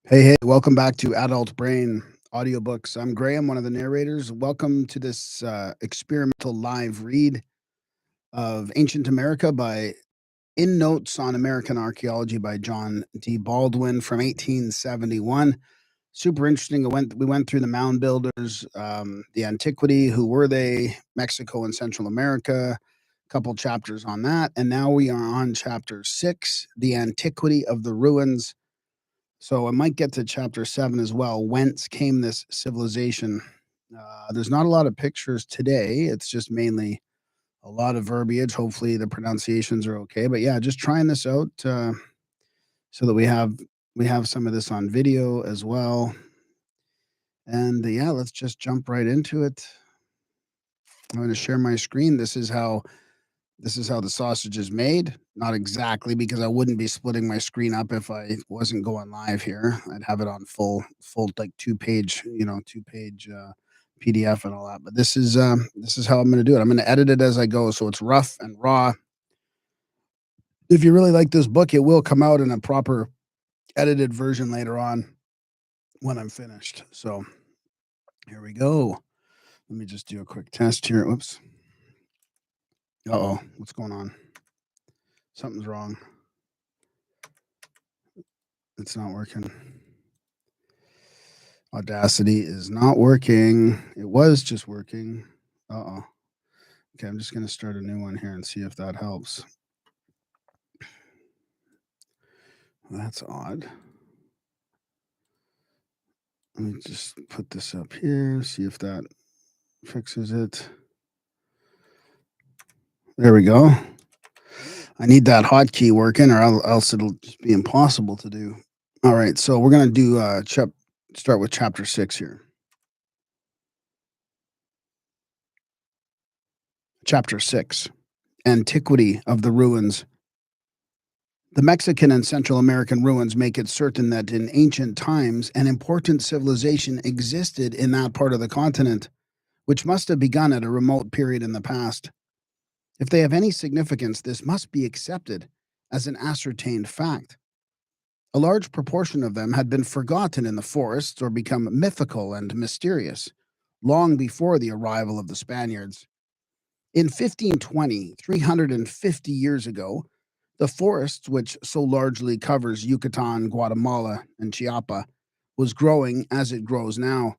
Hey, welcome back to Adult Brain Audiobooks. I'm Graham, one of the narrators. Welcome to this experimental live read of Ancient America by In Notes on American Archaeology by John D. Baldwin from 1871. Super interesting. We went through the Mound Builders, the Antiquity, who were they, Mexico and Central America, a couple chapters on that. And now we are on chapter 6, the Antiquity of the Ruins. So I might get to chapter 7 as well. Whence came this civilization? There's not a lot of pictures today. It's just mainly a lot of verbiage. Hopefully the pronunciations are okay. But yeah, just trying this out so that we have some of this on video as well. And yeah, let's just jump right into it. I'm going to share my screen. This is how the sausage is made. Not exactly, because I wouldn't be splitting my screen up if I wasn't going live here. I'd have it on full like two-page PDF and all that. But this is how I'm going to do it. I'm going to edit it as I go, so it's rough and raw. If you really like this book, it will come out in a proper edited version later on when I'm finished. So here we go. Let me just do a quick test here. Oops. Uh-oh, what's going on? Something's wrong. It's not working. Audacity is not working. It was just working. Uh-oh. Okay, I'm just going to start a new one here and see if that helps. That's odd. Let me just put this up here, see if that fixes it. There we go. I need that hotkey working, or else it'll just be impossible to do. All right, so we're going to do start with chapter 6 here. Chapter 6, Antiquity of the Ruins. The Mexican and Central American ruins make it certain that in ancient times an important civilization existed in that part of the continent, which must have begun at a remote period in the past. If they have any significance, this must be accepted as an ascertained fact. A large proportion of them had been forgotten in the forests or become mythical and mysterious, long before the arrival of the Spaniards. In 1520, 350 years ago, the forest, which so largely covers Yucatan, Guatemala, and Chiapas, was growing as it grows now.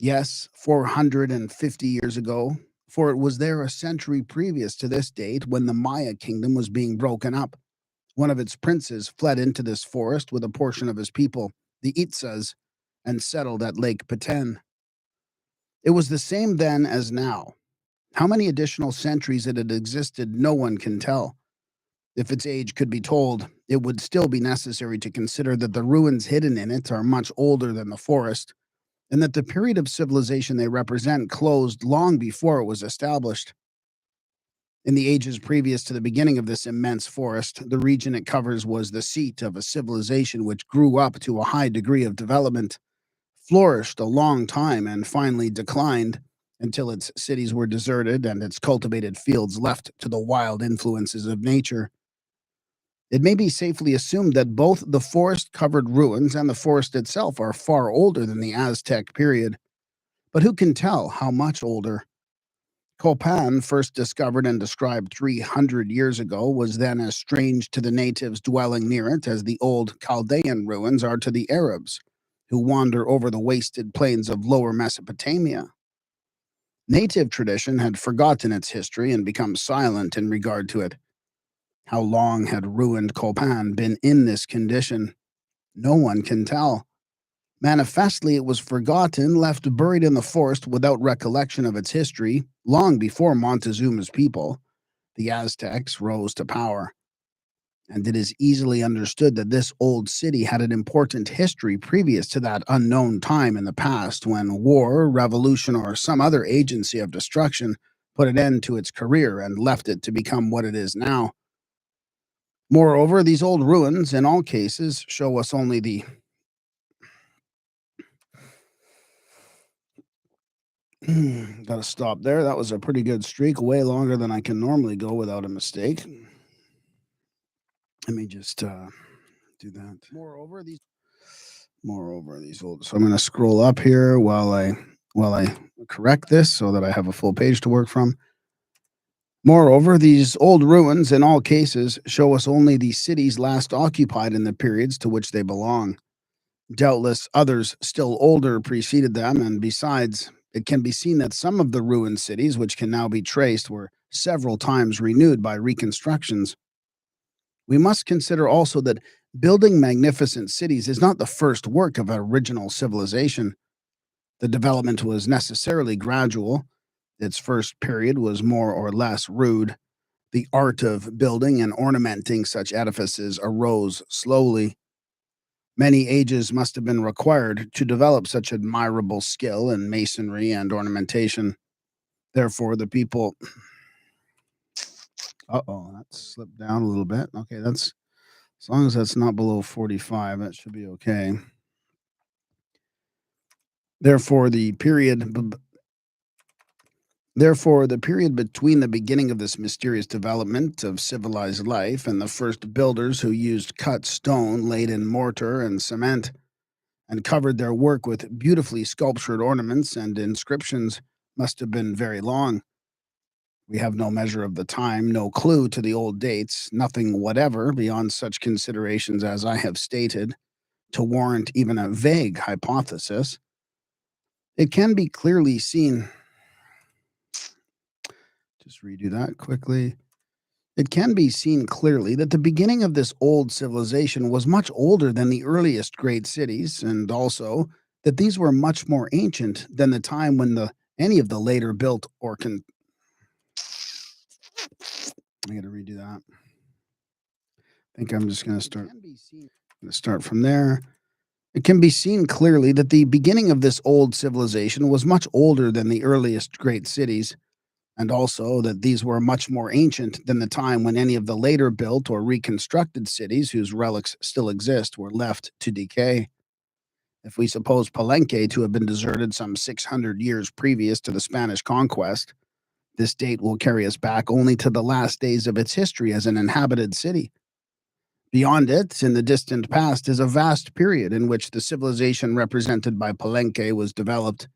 Yes, 450 years ago, for it was there a century previous to this date when the Maya kingdom was being broken up. One of its princes fled into this forest with a portion of his people, the Itzas, and settled at Lake Petén. It was the same then as now. How many additional centuries it had existed, no one can tell. If its age could be told, it would still be necessary to consider that the ruins hidden in it are much older than the forest, and that the period of civilization they represent closed long before it was established. In the ages previous to the beginning of this immense forest, the region it covers was the seat of a civilization which grew up to a high degree of development, flourished a long time, and finally declined until its cities were deserted and its cultivated fields left to the wild influences of nature. It may be safely assumed that both the forest-covered ruins and the forest itself are far older than the Aztec period. But who can tell how much older? Copan, first discovered and described 300 years ago, was then as strange to the natives dwelling near it as the old Chaldean ruins are to the Arabs, who wander over the wasted plains of lower Mesopotamia. Native tradition had forgotten its history and become silent in regard to it. How long had ruined Copan been in this condition? No one can tell. Manifestly, it was forgotten, left buried in the forest without recollection of its history, long before Montezuma's people, the Aztecs, rose to power. And it is easily understood that this old city had an important history previous to that unknown time in the past when war, revolution, or some other agency of destruction put an end to its career and left it to become what it is now. Moreover, these old ruins, in all cases, show us only the Gotta stop there. That was a pretty good streak, way longer than I can normally go without a mistake. Let me just do that. Moreover, Moreover, these old. So I'm going to scroll up here while I correct this so that I have a full page to work from. Moreover, these old ruins in all cases show us only the cities last occupied in the periods to which they belong. Doubtless others still older preceded them, and besides, it can be seen that some of the ruined cities which can now be traced were several times renewed by reconstructions. We must consider also that building magnificent cities is not the first work of original civilization. The development was necessarily gradual. Its first period was more or less rude. The art of building and ornamenting such edifices arose slowly. Many ages must have been required to develop such admirable skill in masonry and ornamentation. Therefore, the people. That slipped down a little bit. Okay, that's as long as that's not below 45, that should be okay. Therefore, the period Therefore, the period between the beginning of this mysterious development of civilized life and the first builders who used cut stone laid in mortar and cement and covered their work with beautifully sculptured ornaments and inscriptions must have been very long. We have no measure of the time, no clue to the old dates, nothing whatever beyond such considerations as I have stated to warrant even a vague hypothesis. It can be clearly seen. Just redo that quickly. It can be seen clearly that the beginning of this old civilization was much older than the earliest great cities, and also that these were much more ancient than the time when any of the later built or I got to redo that. I think I'm just going to start from there. It can be seen clearly that the beginning of this old civilization was much older than the earliest great cities, and also that these were much more ancient than the time when any of the later built or reconstructed cities whose relics still exist were left to decay. If we suppose Palenque to have been deserted some 600 years previous to the Spanish conquest, this date will carry us back only to the last days of its history as an inhabited city. Beyond it, in the distant past, is a vast period in which the civilization represented by Palenque was developed,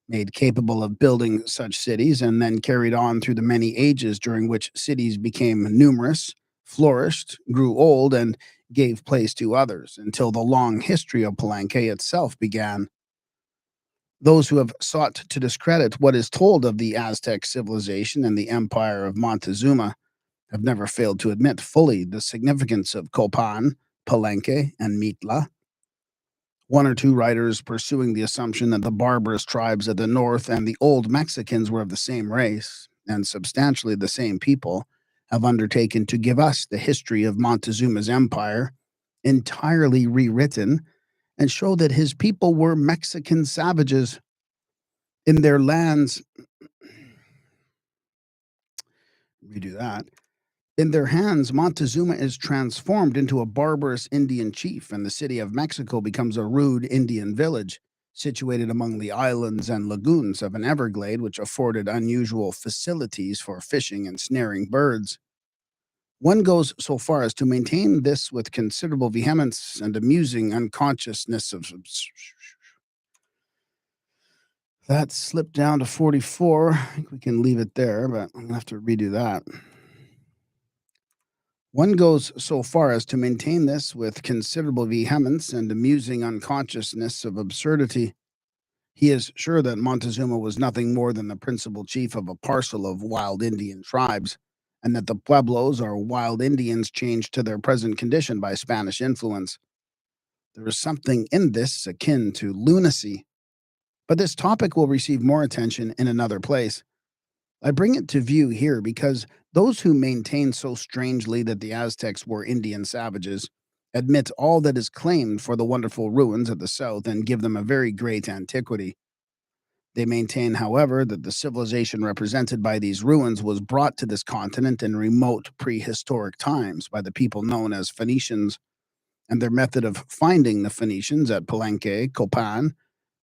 made capable of building such cities, and then carried on through the many ages during which cities became numerous, flourished, grew old, and gave place to others, until the long history of Palenque itself began. Those who have sought to discredit what is told of the Aztec civilization and the empire of Montezuma have never failed to admit fully the significance of Copan, Palenque, and Mitla. One or two writers pursuing the assumption that the barbarous tribes of the north and the old Mexicans were of the same race and substantially the same people have undertaken to give us the history of Montezuma's empire entirely rewritten and show that his people were Mexican savages in their lands. Redo that. In their hands, Montezuma is transformed into a barbarous Indian chief, and the city of Mexico becomes a rude Indian village, situated among the islands and lagoons of an Everglade which afforded unusual facilities for fishing and snaring birds. One goes so far as to maintain this with considerable vehemence and amusing unconsciousness of. That slipped down to 44. I think we can leave it there, but I'm going to have to redo that. One goes so far as to maintain this with considerable vehemence and amusing unconsciousness of absurdity. He is sure that Montezuma was nothing more than the principal chief of a parcel of wild Indian tribes, and that the Pueblos are wild Indians changed to their present condition by Spanish influence. There is something in this akin to lunacy, but this topic will receive more attention in another place. I bring it to view here because those who maintain so strangely that the Aztecs were Indian savages admit all that is claimed for the wonderful ruins at the south and give them a very great antiquity. They maintain, however, that the civilization represented by these ruins was brought to this continent in remote prehistoric times by the people known as Phoenicians, and their method of finding the Phoenicians at Palenque, Copan,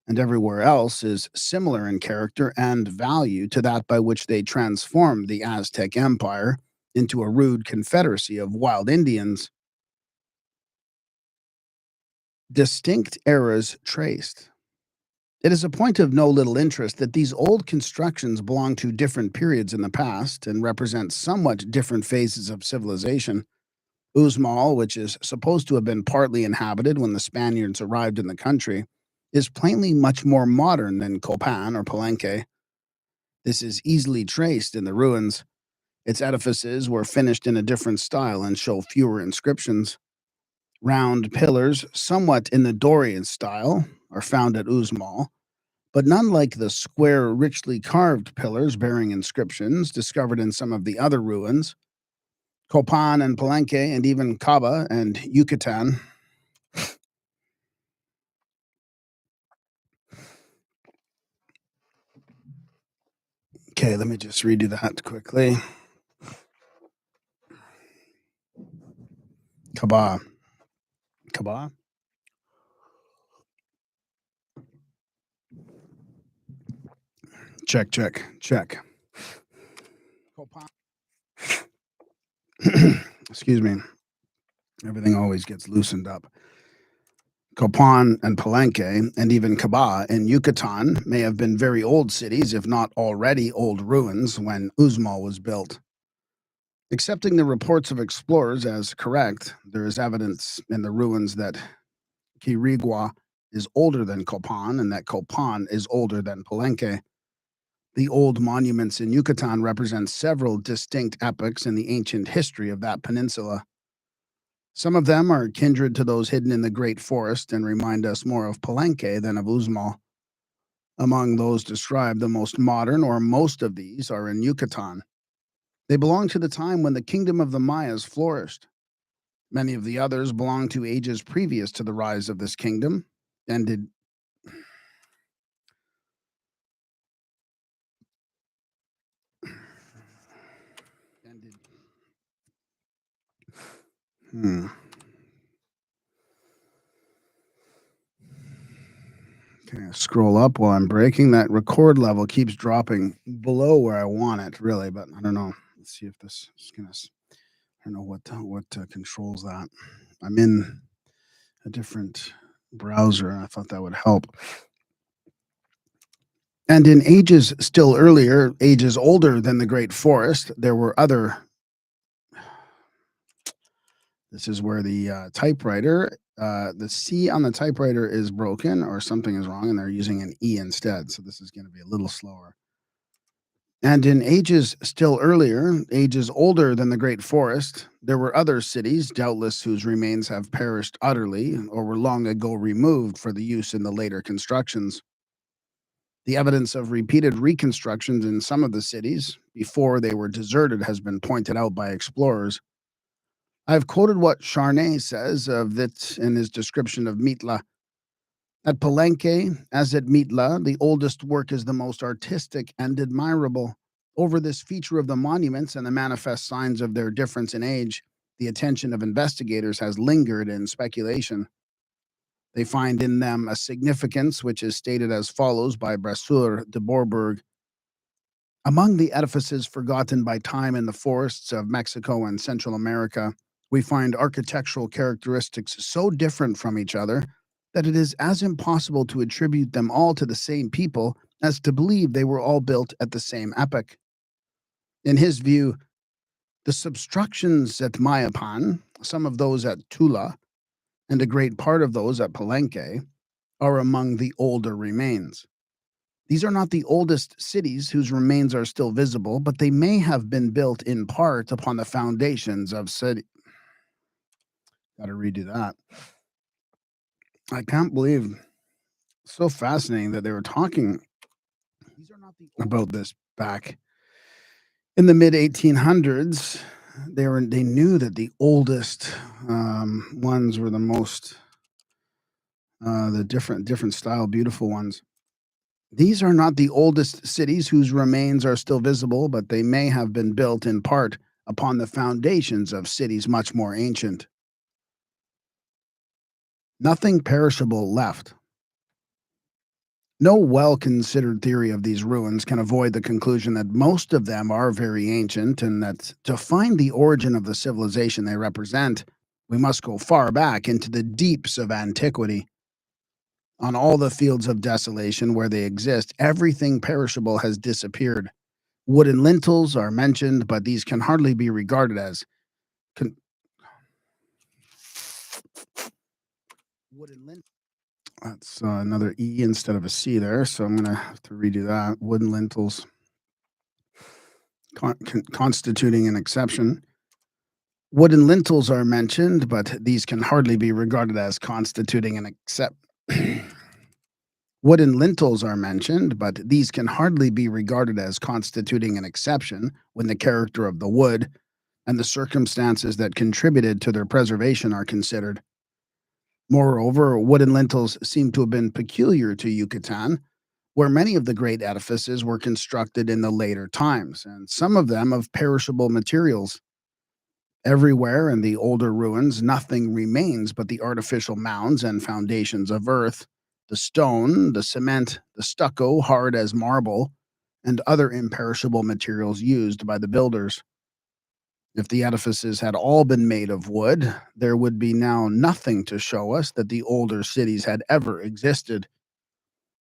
and everywhere else is similar in character and value to that by which they transformed the Aztec Empire into a rude confederacy of wild Indians. Distinct eras traced. It is a point of no little interest that these old constructions belong to different periods in the past and represent somewhat different phases of civilization. Uxmal, which is supposed to have been partly inhabited when the Spaniards arrived in the country, is plainly much more modern than Copan or Palenque. This is easily traced in the ruins. Its edifices were finished in a different style and show fewer inscriptions. Round pillars, somewhat in the Dorian style, are found at Uxmal, but none like the square, richly carved pillars bearing inscriptions discovered in some of the other ruins. Copan and Palenque, and even Caba and Yucatan. Okay, let me just redo that quickly. Caba. Caba? Check, check, check. Copan. Excuse me. Everything always gets loosened up. Copan and Palenque, and even Caba in Yucatan may have been very old cities, if not already old ruins, when Uxmal was built. Accepting the reports of explorers as correct, there is evidence in the ruins that Quirigua is older than Copan and that Copan is older than Palenque. The old monuments in Yucatan represent several distinct epochs in the ancient history of that peninsula. Some of them are kindred to those hidden in the Great Forest and remind us more of Palenque than of Uxmal. Among those described, the most modern, or most of these, are in Yucatan. They belong to the time when the kingdom of the Mayas flourished. Many of the others belong to ages previous to the rise of this kingdom, and did Hmm. Okay, scroll up while I'm breaking. That record level keeps dropping below where I want it, really, but I don't know. Let's see if this is gonna. I don't know what controls that. I'm in a different browser, and I thought that would help. And in ages still earlier, ages older than the Great Forest, there were other. This is where the typewriter, the C on the typewriter is broken or something is wrong, and they're using an E instead. So this is going to be a little slower. And in ages still earlier, ages older than the Great Forest, there were other cities, doubtless whose remains have perished utterly or were long ago removed for the use in the later constructions. The evidence of repeated reconstructions in some of the cities before they were deserted has been pointed out by explorers. I've quoted what Charnay says of it in his description of Mitla. At Palenque, as at Mitla, the oldest work is the most artistic and admirable. Over this feature of the monuments and the manifest signs of their difference in age, the attention of investigators has lingered in speculation. They find in them a significance which is stated as follows by Brasseur de Bourbourg. Among the edifices forgotten by time in the forests of Mexico and Central America, we find architectural characteristics so different from each other that it is as impossible to attribute them all to the same people as to believe they were all built at the same epoch. In his view, the substructions at Mayapan, some of those at Tula, and a great part of those at Palenque, are among the older remains. These are not the oldest cities whose remains are still visible, but they may have been built in part upon the foundations of city. Got to redo that. I can't believe. So fascinating that they were talking about this back in the mid 1800s. They knew that the oldest ones were the most the different style, beautiful ones. These are not the oldest cities whose remains are still visible, but they may have been built in part upon the foundations of cities much more ancient. Nothing perishable left. No well-considered theory of these ruins can avoid the conclusion that most of them are very ancient, and that to find the origin of the civilization they represent, We must go far back into the deeps of antiquity. On all the fields of desolation where they exist, everything perishable has disappeared. Wooden lintels are mentioned, but these can hardly be regarded as con- wooden lintels. That's another E instead of a C there, so I'm going to have to redo that. Wooden lintels constituting an exception. Wooden lintels are mentioned, but these can hardly be regarded as constituting an except. Wooden lintels are mentioned, but these can hardly be regarded as constituting an exception when the character of the wood and the circumstances that contributed to their preservation are considered. Moreover, wooden lintels seem to have been peculiar to Yucatan, where many of the great edifices were constructed in the later times, and some of them of perishable materials. Everywhere in the older ruins, nothing remains but the artificial mounds and foundations of earth, the stone, the cement, the stucco, hard as marble, and other imperishable materials used by the builders. If the edifices had all been made of wood, there would be now nothing to show us that the older cities had ever existed.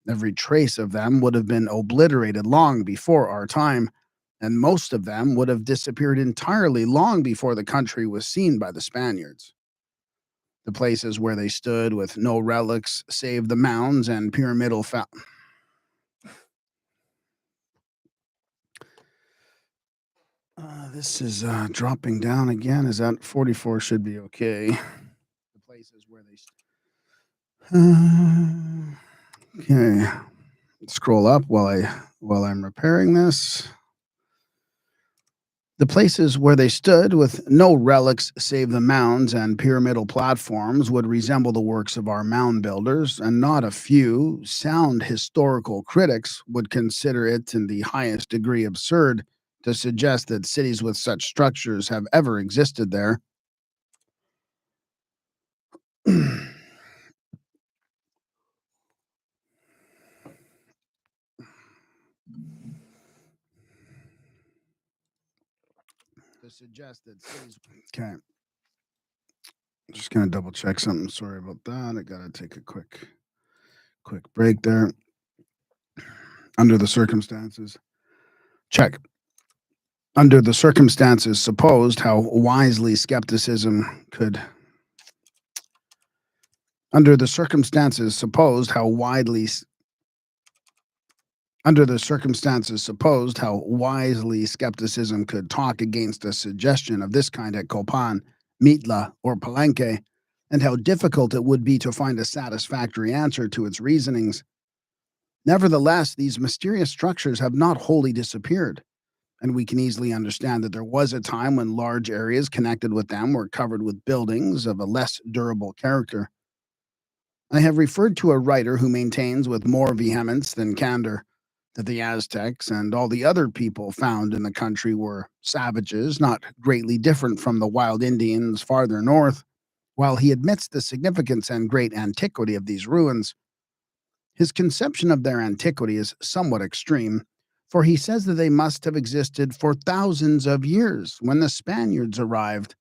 Every trace of them would have been obliterated long before our time, and most of them would have disappeared entirely long before the country was seen by the Spaniards. The places where they stood with no relics save the mounds and pyramidal this is dropping down again. Is that 44 should be okay? The places where they okay. Scroll up while I'm repairing this. The places where they stood, with no relics save the mounds and pyramidal platforms, would resemble the works of our mound builders, and not a few sound historical critics would consider it in the highest degree absurd to suggest that cities with such structures have ever existed there. To suggest that cities. Okay. Just gonna double check something. Sorry about that. I gotta take a quick break there. Under the circumstances. Check. Under the circumstances supposed, how wisely skepticism could. Under the circumstances supposed, how widely. Under the circumstances supposed, how wisely skepticism could talk against a suggestion of this kind at Copan, Mitla, or Palenque, and how difficult it would be to find a satisfactory answer to its reasonings. Nevertheless, these mysterious structures have not wholly disappeared, and we can easily understand that there was a time when large areas connected with them were covered with buildings of a less durable character. I have referred to a writer who maintains with more vehemence than candor that the Aztecs and all the other people found in the country were savages not greatly different from the wild Indians farther north. While he admits the significance and great antiquity of these ruins, his conception of their antiquity is somewhat extreme, for he says that they must have existed for thousands of years when the Spaniards arrived.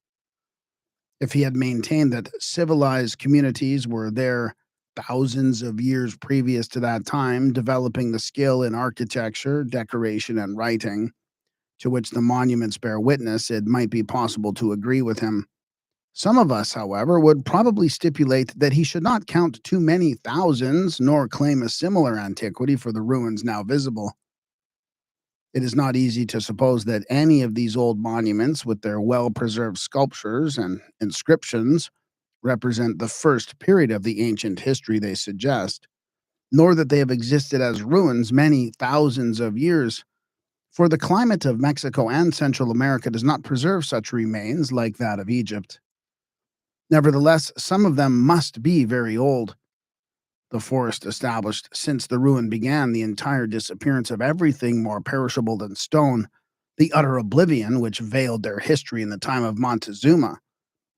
If he had maintained that civilized communities were there thousands of years previous to that time, developing the skill in architecture, decoration, and writing, to which the monuments bear witness, it might be possible to agree with him. Some of us, however, would probably stipulate that he should not count too many thousands, nor claim a similar antiquity for the ruins now visible. It is not easy to suppose that any of these old monuments, with their well preserved sculptures and inscriptions, represent the first period of the ancient history they suggest, nor that they have existed as ruins many thousands of years, for the climate of Mexico and Central America does not preserve such remains like that of Egypt. Nevertheless, some of them must be very old. The forest established since the ruin began, the entire disappearance of everything more perishable than stone, the utter oblivion which veiled their history in the time of Montezuma,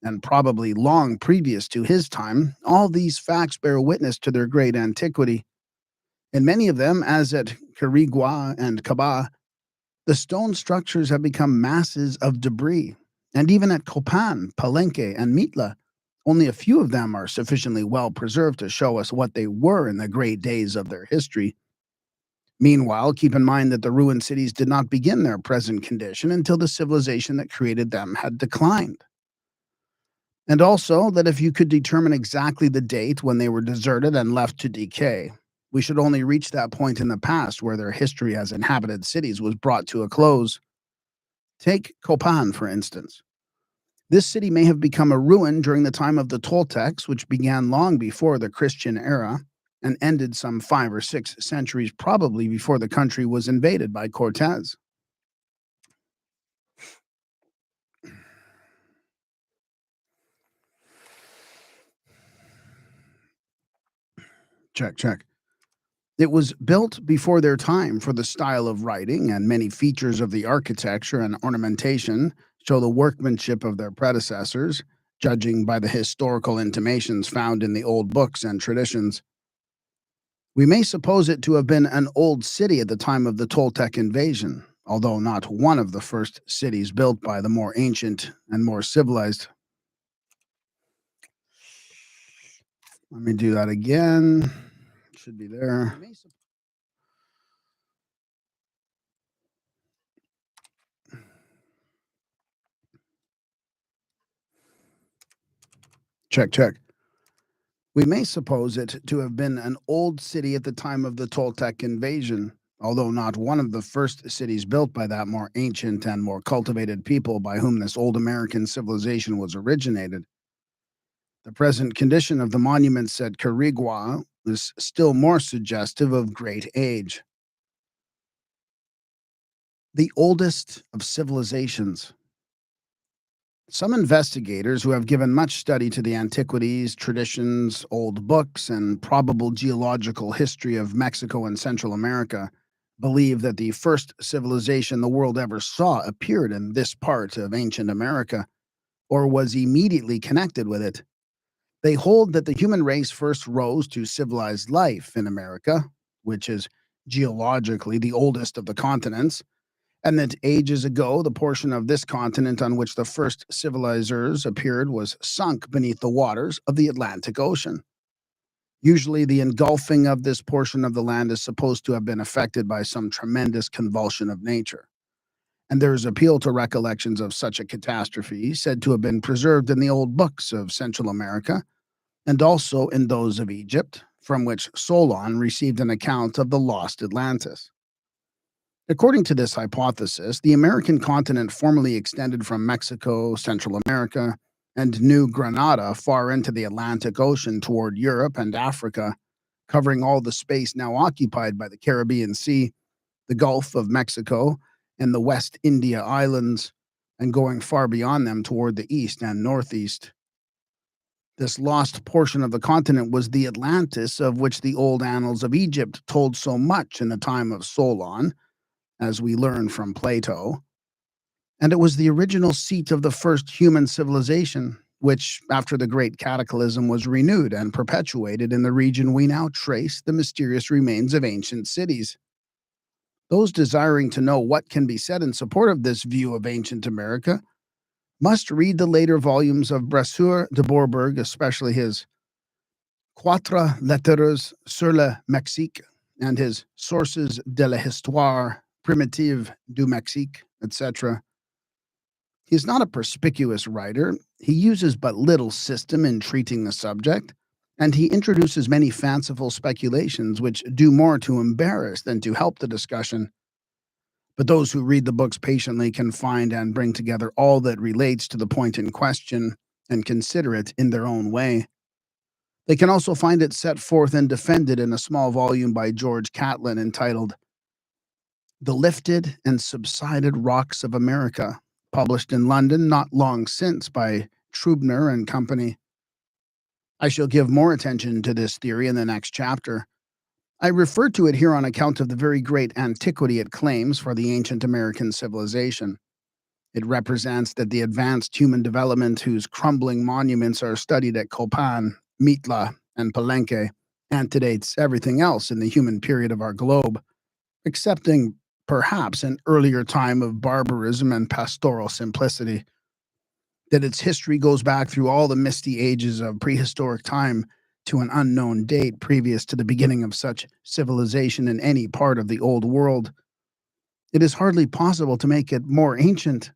and probably long previous to his time, all these facts bear witness to their great antiquity. In many of them, as at Quirigua and Caba, the stone structures have become masses of debris, And even at Copan, Palenque, and Mitla, only a few of them are sufficiently well preserved to show us what they were in the great days of their history. Meanwhile, keep in mind that the ruined cities did not begin their present condition until the civilization that created them had declined. And also that if you could determine exactly the date when they were deserted and left to decay, we should only reach that point in the past where their history as inhabited cities was brought to a close. Take Copan, for instance. This city may have become a ruin during the time of the Toltecs, which began long before the Christian era and ended some 5 or 6 centuries probably before the country was invaded by Cortez. Check, check. It was built before their time, for the style of writing and many features of the architecture and ornamentation show the workmanship of their predecessors, judging by the historical intimations found in the old books and traditions. We may suppose it to have been an old city at the time of the Toltec invasion, although not one of the first cities built by the more ancient and more civilized. Let me do that again. Should be there. Check, check. We may suppose it to have been an old city at the time of the Toltec invasion, although not one of the first cities built by that more ancient and more cultivated people by whom this old American civilization was originated. The present condition of the monuments at Quirigua is still more suggestive of great age. The oldest of civilizations. Some investigators who have given much study to the antiquities, traditions, old books, and probable geological history of Mexico and Central America believe that the first civilization the world ever saw appeared in this part of ancient America, or was immediately connected with it. They hold that the human race first rose to civilized life in America, which is geologically the oldest of the continents, and that ages ago the portion of this continent on which the first civilizers appeared was sunk beneath the waters of the Atlantic Ocean. Usually, the engulfing of this portion of the land is supposed to have been affected by some tremendous convulsion of nature. And there is appeal to recollections of such a catastrophe, said to have been preserved in the old books of Central America, and also in those of Egypt, from which Solon received an account of the lost Atlantis. According to this hypothesis, the American continent formerly extended from Mexico, Central America, and New Granada far into the Atlantic Ocean toward Europe and Africa, covering all the space now occupied by the Caribbean Sea, the Gulf of Mexico, and the West India Islands, and going far beyond them toward the east and northeast. This lost portion of the continent was the Atlantis of which the old annals of Egypt told so much in the time of Solon, as we learn from Plato, and it was the original seat of the first human civilization, which, after the great cataclysm, was renewed and perpetuated in the region we now trace the mysterious remains of ancient cities. Those desiring to know what can be said in support of this view of ancient America must read the later volumes of Brasseur de Bourbourg, especially his Quatre lettres sur le Mexique and his Sources de la Histoire primitive du Mexique, etc. He is not a perspicuous writer. He uses but little system in treating the subject, and he introduces many fanciful speculations which do more to embarrass than to help the discussion. But those who read the books patiently can find and bring together all that relates to the point in question and consider it in their own way. They can also find it set forth and defended in a small volume by George Catlin entitled The Lifted and Subsided Rocks of America, published in London not long since by Trubner and Company. I shall give more attention to this theory in the next chapter. I refer to it here on account of the very great antiquity it claims for the ancient American civilization. It represents that the advanced human development whose crumbling monuments are studied at Copan, Mitla, and Palenque antedates everything else in the human period of our globe, excepting perhaps an earlier time of barbarism and pastoral simplicity. that its history goes back through all the misty ages of prehistoric time to an unknown date previous to the beginning of such civilization in any part of the old world. It is hardly possible to make it more ancient.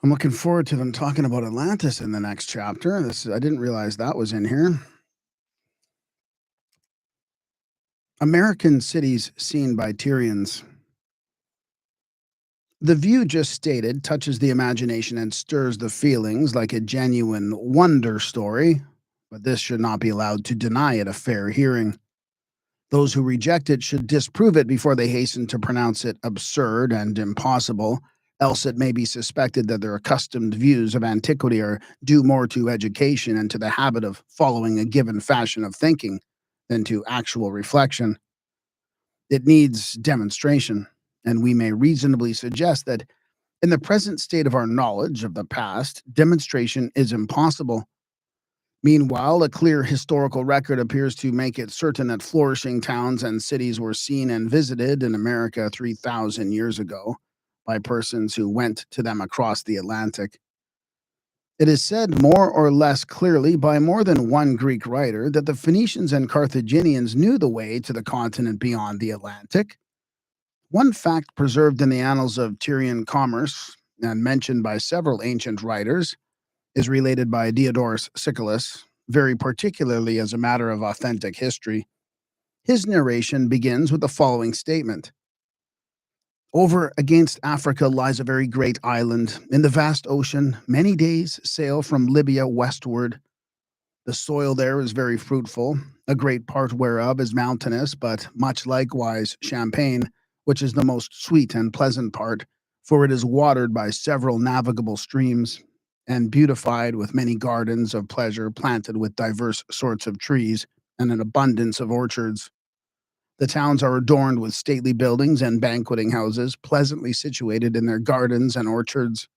I'm looking forward to them talking about Atlantis in the next chapter. I didn't realize that was in here. American cities seen by Tyrians. The view just stated touches the imagination and stirs the feelings like a genuine wonder story, but this should not be allowed to deny it a fair hearing. Those who reject it should disprove it before they hasten to pronounce it absurd and impossible, else it may be suspected that their accustomed views of antiquity are due more to education and to the habit of following a given fashion of thinking than to actual reflection. It needs demonstration, and we may reasonably suggest that in the present state of our knowledge of the past, demonstration is impossible. Meanwhile, a clear historical record appears to make it certain that flourishing towns and cities were seen and visited in America 3,000 years ago by persons who went to them across the Atlantic. It is said more or less clearly by more than one Greek writer that the Phoenicians and Carthaginians knew the way to the continent beyond the Atlantic. One fact preserved in the annals of Tyrian commerce and mentioned by several ancient writers is related by Diodorus Siculus, very particularly as a matter of authentic history. His narration begins with the following statement: over against Africa lies a very great island. In the vast ocean, many days sail from Libya westward. The soil there is very fruitful, a great part whereof is mountainous, but much likewise champaign, which is the most sweet and pleasant part, for it is watered by several navigable streams, and beautified with many gardens of pleasure planted with diverse sorts of trees, and an abundance of orchards. The towns are adorned with stately buildings and banqueting houses, pleasantly situated in their gardens and orchards.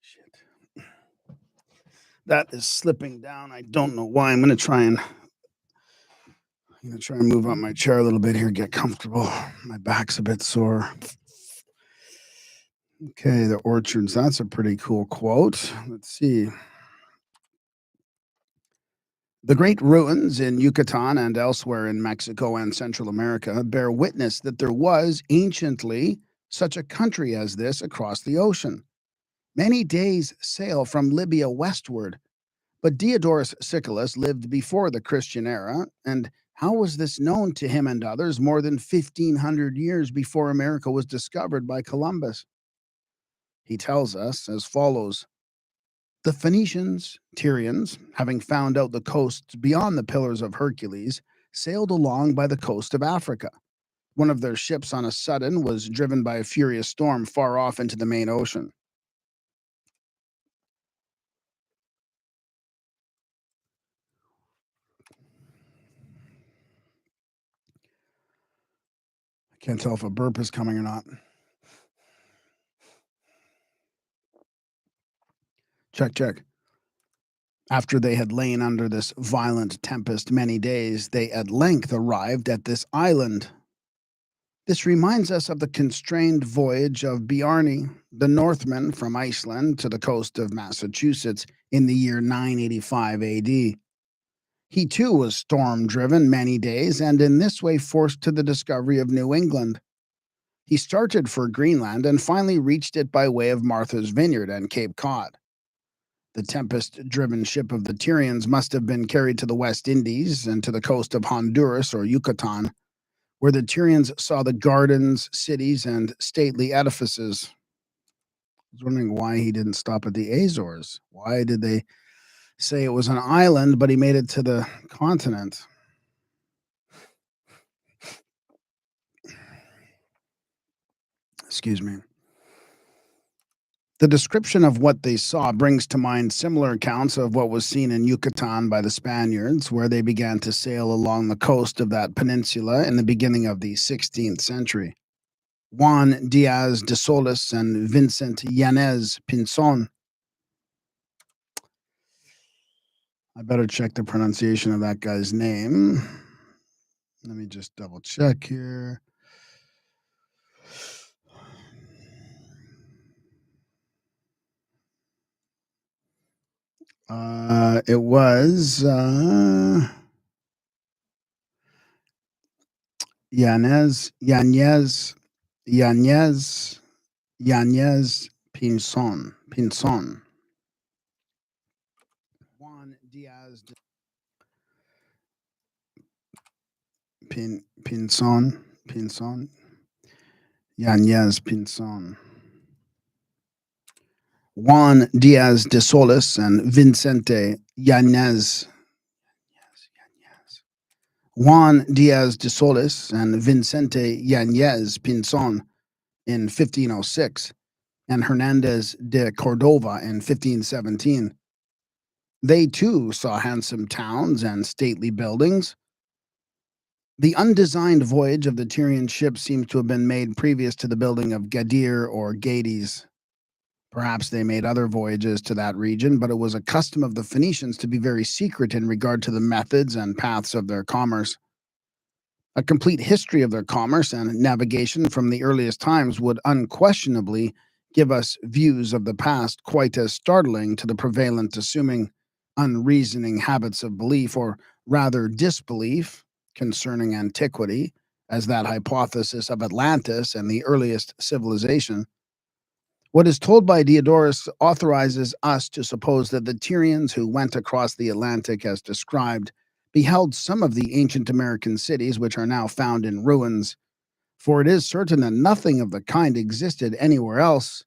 Shit. That is slipping down. I don't know why. I'm going to try and move up my chair a little bit here, get comfortable. My back's a bit sore. Okay, the orchards. That's a pretty cool quote. Let's see. The great ruins in Yucatan and elsewhere in Mexico and Central America bear witness that there was anciently such a country as this across the ocean. Many days' sail from Libya westward. But Diodorus Siculus lived before the Christian era, and how was this known to him and others more than 1,500 years before America was discovered by Columbus? He tells us as follows: the Phoenicians, Tyrians, having found out the coasts beyond the Pillars of Hercules, sailed along by the coast of Africa. One of their ships on a sudden was driven by a furious storm far off into the main ocean. I can't tell if a burp is coming or not. Check, check. After they had lain under this violent tempest many days, they at length arrived at this island. This reminds us of the constrained voyage of Bjarni, the Northman from Iceland to the coast of Massachusetts in the year 985 AD. He too was storm driven many days and in this way forced to the discovery of New England. He started for Greenland and finally reached it by way of Martha's Vineyard and Cape Cod. The tempest driven ship of the Tyrians must have been carried to the West Indies and to the coast of Honduras or Yucatan, where the Tyrians saw the gardens, cities, and stately edifices. I was wondering why he didn't stop at the Azores. Why did they say it was an island, but he made it to the continent? Excuse me. The description of what they saw brings to mind similar accounts of what was seen in Yucatan by the Spaniards, where they began to sail along the coast of that peninsula in the beginning of the 16th century. Juan Diaz de Solis and Vincent Yanez Pinzon. I better check the pronunciation of that guy's name. Let me just double check here. It was Yanez Pinzon. Juan Diaz de Pinzon. Yanez Pinzon. Juan Diaz de Solis and Vincente Yanez. Juan Diaz de Solis and Vincente Yanez Pinzon in 1506, and Hernandez de Cordova in 1517. They too saw handsome towns and stately buildings. The undesigned voyage of the Tyrian ship seems to have been made previous to the building of Gadir or Gades. Perhaps they made other voyages to that region, but it was a custom of the Phoenicians to be very secret in regard to the methods and paths of their commerce. A complete history of their commerce and navigation from the earliest times would unquestionably give us views of the past quite as startling to the prevalent assuming unreasoning habits of belief, or rather disbelief, concerning antiquity as that hypothesis of Atlantis and the earliest civilization. What is told by Diodorus authorizes us to suppose that the Tyrians who went across the Atlantic as described beheld some of the ancient American cities which are now found in ruins, for it is certain that nothing of the kind existed anywhere else.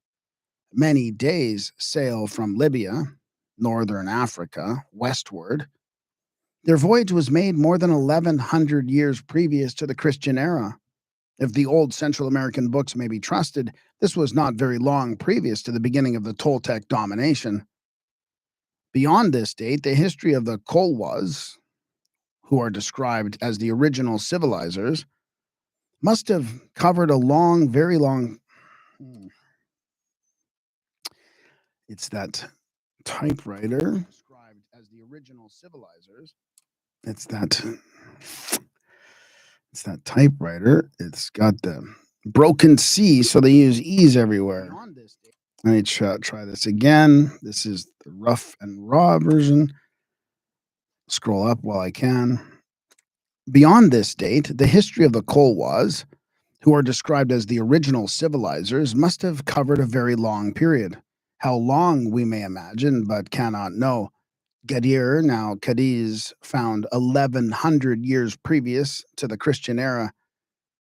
Many days' sail from Libya, northern Africa, westward. Their voyage was made more than 1,100 years previous to the Christian era. If the old Central American books may be trusted, this was not very long previous to the beginning of the Toltec domination. Beyond this date, the history of the Colhuas, who are described as the original civilizers, must have covered a long, very long. It's that typewriter. Described as the original civilizers. It's that typewriter. It's got the broken C, so they use E's everywhere. Let me try this again. This is the rough and raw version. Scroll up while I can. Beyond this date, the history of the Colhuas, who are described as the original civilizers, must have covered a very long period. How long we may imagine, but cannot know. Gadir, now Cadiz, found 1,100 years previous to the Christian era.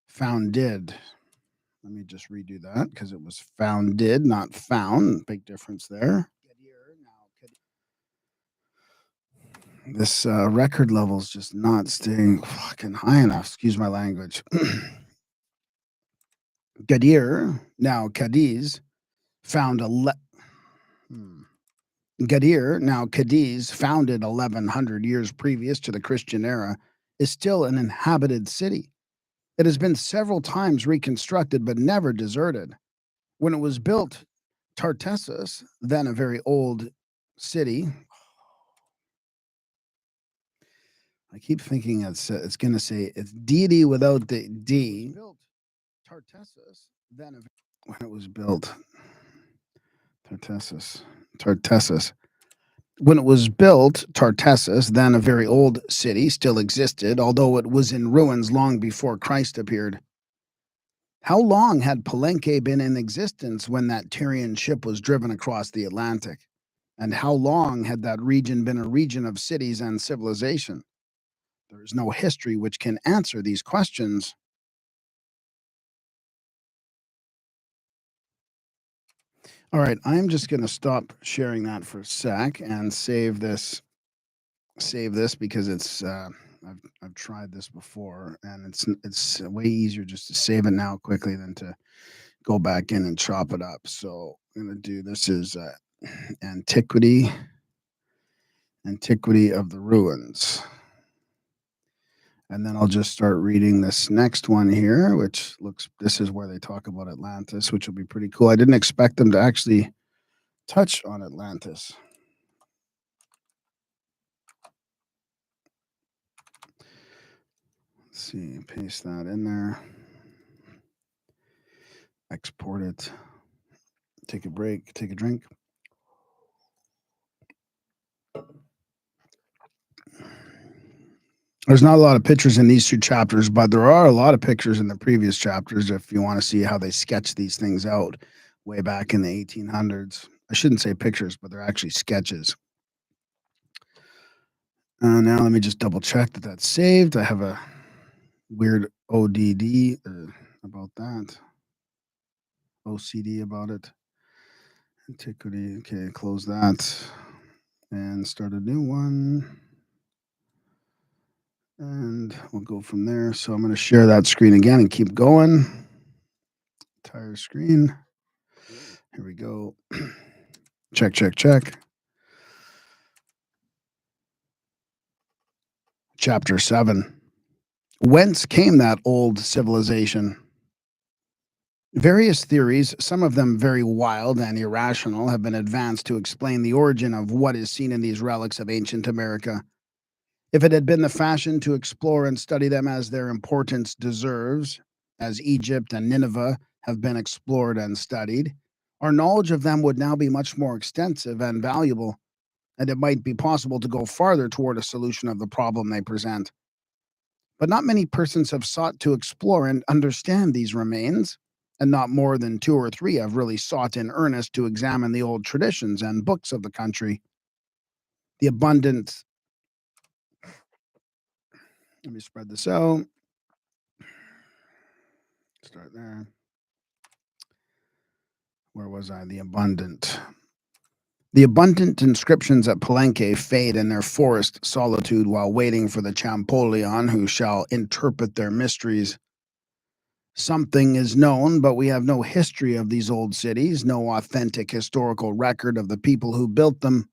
Founded. Let me just redo that because it was founded, not found. Big difference there. This record level is just not staying fucking high enough. Excuse my language. Gadir, now Cadiz, found Gadir, now Cadiz, founded 1,100 years previous to the Christian era, is still an inhabited city. It has been several times reconstructed but never deserted. When it was built, Tartessus, then a very old city. I keep thinking it's going to say it's deity without the D. Tartessus, then when it was built. Tartessus. When it was built, Tartessus, then a very old city, still existed, although it was in ruins long before Christ appeared. How long had Palenque been in existence when that Tyrian ship was driven across the Atlantic? And how long had that region been a region of cities and civilization? There is no history which can answer these questions. All right, I'm just going to stop sharing that for a sec and save this because it's I've tried this before, and it's way easier just to save it now quickly than to go back in and chop it up. So I'm going to do this is antiquity of the ruins. And then I'll just start reading this next one here, which this is where they talk about Atlantis, which will be pretty cool. I didn't expect them to actually touch on Atlantis. Let's see, paste that in there. Export it. Take a break, take a drink. There's not a lot of pictures in these two chapters, but there are a lot of pictures in the previous chapters if you want to see how they sketch these things out way back in the 1800s. I shouldn't say pictures, but they're actually sketches. Now let me just double check that that's saved. I have a weird ODD about that. OCD about it. Antiquity. Okay, close that and start a new one. And we'll go from there. So I'm going to share that screen again and keep going. Entire screen. Here we go. Check, check, check. Chapter 7. Whence came that old civilization? Various theories, some of them very wild and irrational, have been advanced to explain the origin of what is seen in these relics of ancient America. If it had been the fashion to explore and study them as their importance deserves, as Egypt and Nineveh have been explored and studied, our knowledge of them would now be much more extensive and valuable, and it might be possible to go farther toward a solution of the problem they present. But not many persons have sought to explore and understand these remains, and not more than 2 or 3 have really sought in earnest to examine the old traditions and books of the country. The abundant Let me spread this out. Start there. Where was I? The abundant inscriptions at Palenque fade in their forest solitude while waiting for the Champollion who shall interpret their mysteries. Something is known, but we have no history of these old cities, no authentic historical record of the people who built them.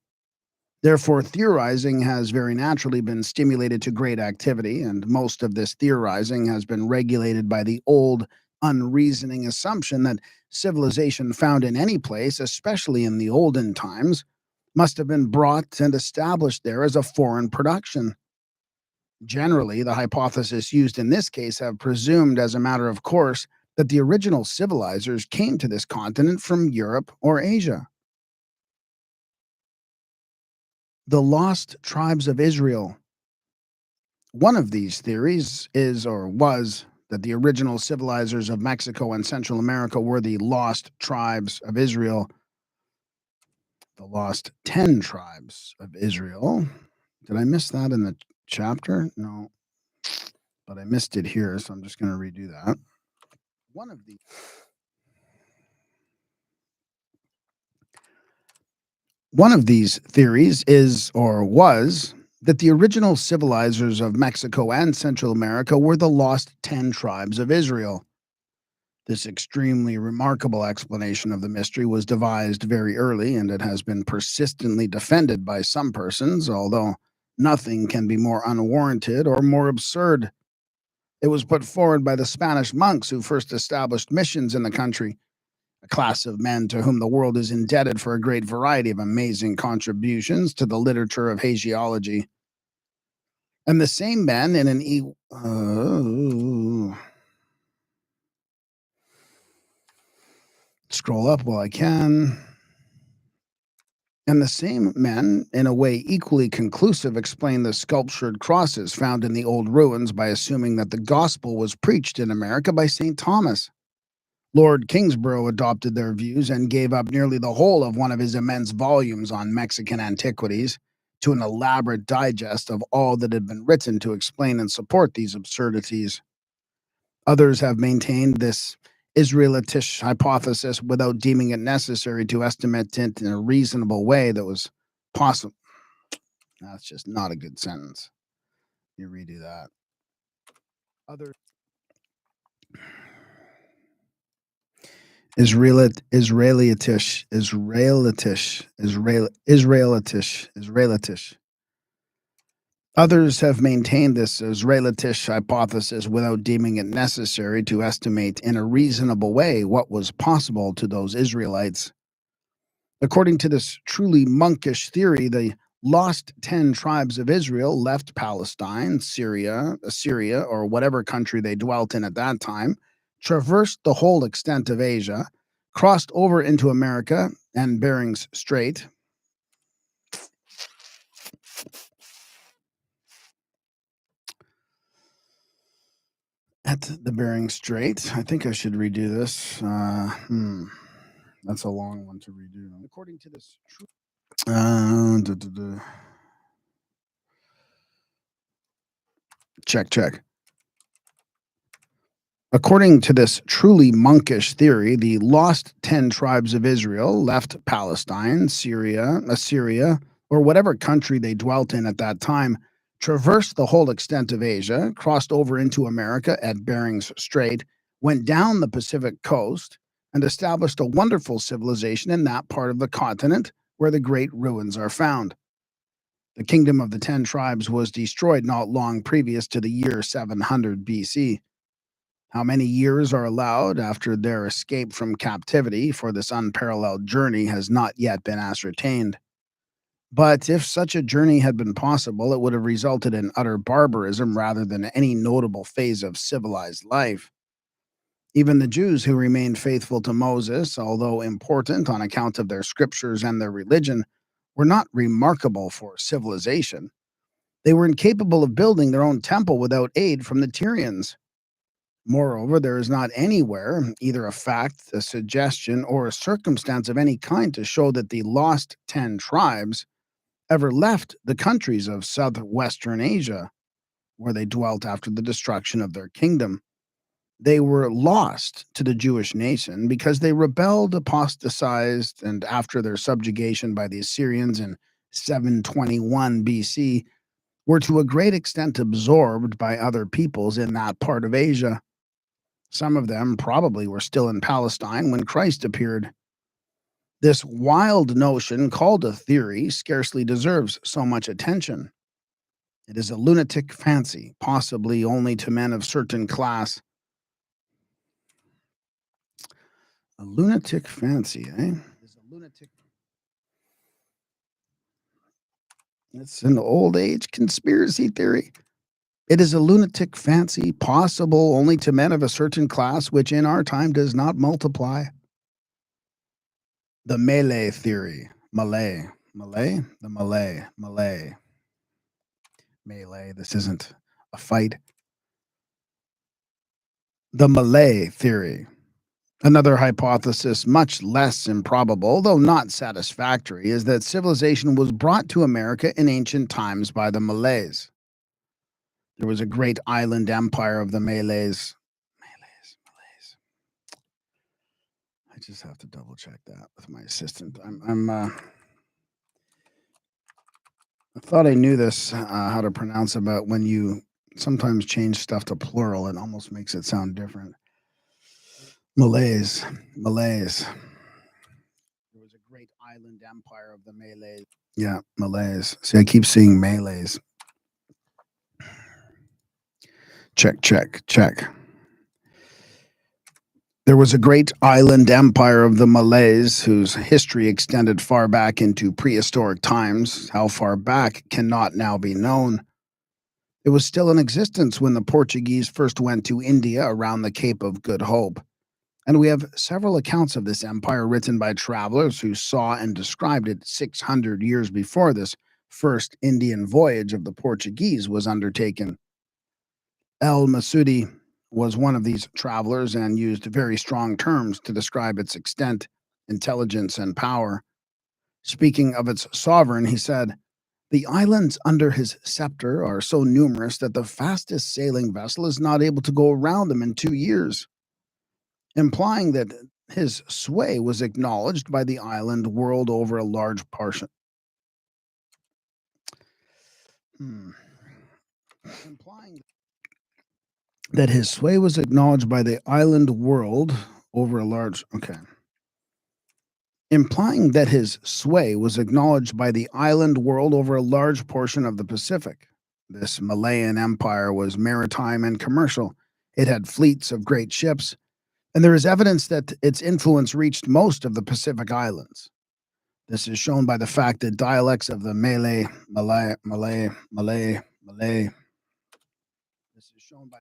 Therefore, theorizing has very naturally been stimulated to great activity, and most of this theorizing has been regulated by the old, unreasoning assumption that civilization found in any place, especially in the olden times, must have been brought and established there as a foreign production. Generally, the hypothesis used in this case have presumed as a matter of course that the original civilizers came to this continent from Europe or Asia. The lost tribes of Israel. One of these theories is or was that the original civilizers of Mexico and Central America were the lost tribes of Israel, the lost 10 tribes of Israel. Did I miss that in the chapter? No, but I missed it here, so I'm just going to redo that. One of these theories is or was that the original civilizers of Mexico and Central America were the lost 10 tribes of Israel. This extremely remarkable explanation of the mystery was devised very early, and it has been persistently defended by some persons, although nothing can be more unwarranted or more absurd. It was put forward by the Spanish monks who first established missions in the country, a class of men to whom the world is indebted for a great variety of amazing contributions to the literature of Asiology. And the same men in an scroll up while I can. And the same men, in a way equally conclusive, explain the sculptured crosses found in the old ruins by assuming that the gospel was preached in America by St. Thomas. Lord Kingsborough adopted their views and gave up nearly the whole of one of his immense volumes on Mexican antiquities to an elaborate digest of all that had been written to explain and support these absurdities. Others have maintained this Israelitish hypothesis without deeming it necessary to estimate it in a reasonable way that was possible. That's just not a good sentence. You redo that. Other Israelitish. Others have maintained this Israelitish hypothesis without deeming it necessary to estimate in a reasonable way what was possible to those Israelites. According to this truly monkish theory, the lost 10 tribes of Israel left Palestine, Syria, Assyria, or whatever country they dwelt in at that time, traversed the whole extent of Asia, crossed over into America and Bering's Strait. At the Bering Strait. I think I should redo this. That's a long one to redo. According to this, check. According to this truly monkish theory, the lost 10 tribes of Israel left Palestine, Syria, Assyria, or whatever country they dwelt in at that time, traversed the whole extent of Asia, crossed over into America at Bering's Strait, went down the Pacific coast, and established a wonderful civilization in that part of the continent where the great ruins are found. The kingdom of the 10 tribes was destroyed not long previous to the year 700 BC. How many years are allowed after their escape from captivity for this unparalleled journey has not yet been ascertained. But if such a journey had been possible, it would have resulted in utter barbarism rather than any notable phase of civilized life. Even the Jews who remained faithful to Moses, although important on account of their scriptures and their religion, were not remarkable for civilization. They were incapable of building their own temple without aid from the Tyrians. Moreover, there is not anywhere either a fact, a suggestion, or a circumstance of any kind to show that the lost 10 tribes ever left the countries of southwestern Asia, where they dwelt after the destruction of their kingdom. They were lost to the Jewish nation because they rebelled, apostatized, and after their subjugation by the Assyrians in 721 BC, were to a great extent absorbed by other peoples in that part of Asia. Some of them probably were still in Palestine when Christ appeared. This wild notion, called a theory, scarcely deserves so much attention. It is a lunatic fancy, possibly only to men of certain class. A lunatic fancy, eh? It's an old age conspiracy theory. It is a lunatic fancy, possible only to men of a certain class, which in our time does not multiply. The Malay Theory. Malay. Melee. This isn't a fight. The Malay Theory. Another hypothesis, much less improbable, though not satisfactory, is that civilization was brought to America in ancient times by the Malays. There was a great island empire of the Malays. Malays. I just have to double check that with my assistant. I thought I knew this, how to pronounce about when you sometimes change stuff to plural, it almost makes it sound different. Malays. There was a great island empire of the Malays. Yeah, Malays. See, I keep seeing Malays. Check. There was a great island empire of the Malays whose history extended far back into prehistoric times. How far back cannot now be known. It was still in existence when the Portuguese first went to India around the Cape of Good Hope. And we have several accounts of this empire written by travelers who saw and described it 600 years before this first Indian voyage of the Portuguese was undertaken. El-Masudi was one of these travelers and used very strong terms to describe its extent, intelligence, and power. Speaking of its sovereign, he said, "The islands under his scepter are so numerous that the fastest sailing vessel is not able to go around them in 2 years," implying that his sway was acknowledged by the island world over a large portion. Implying that his sway was acknowledged by the island world over a large. Okay. Implying that his sway was acknowledged by the island world over a large portion of the Pacific. This Malayan empire was maritime and commercial. It had fleets of great ships, and there is evidence that its influence reached most of the Pacific islands. This is shown by the fact that dialects of the Malay. This is shown by.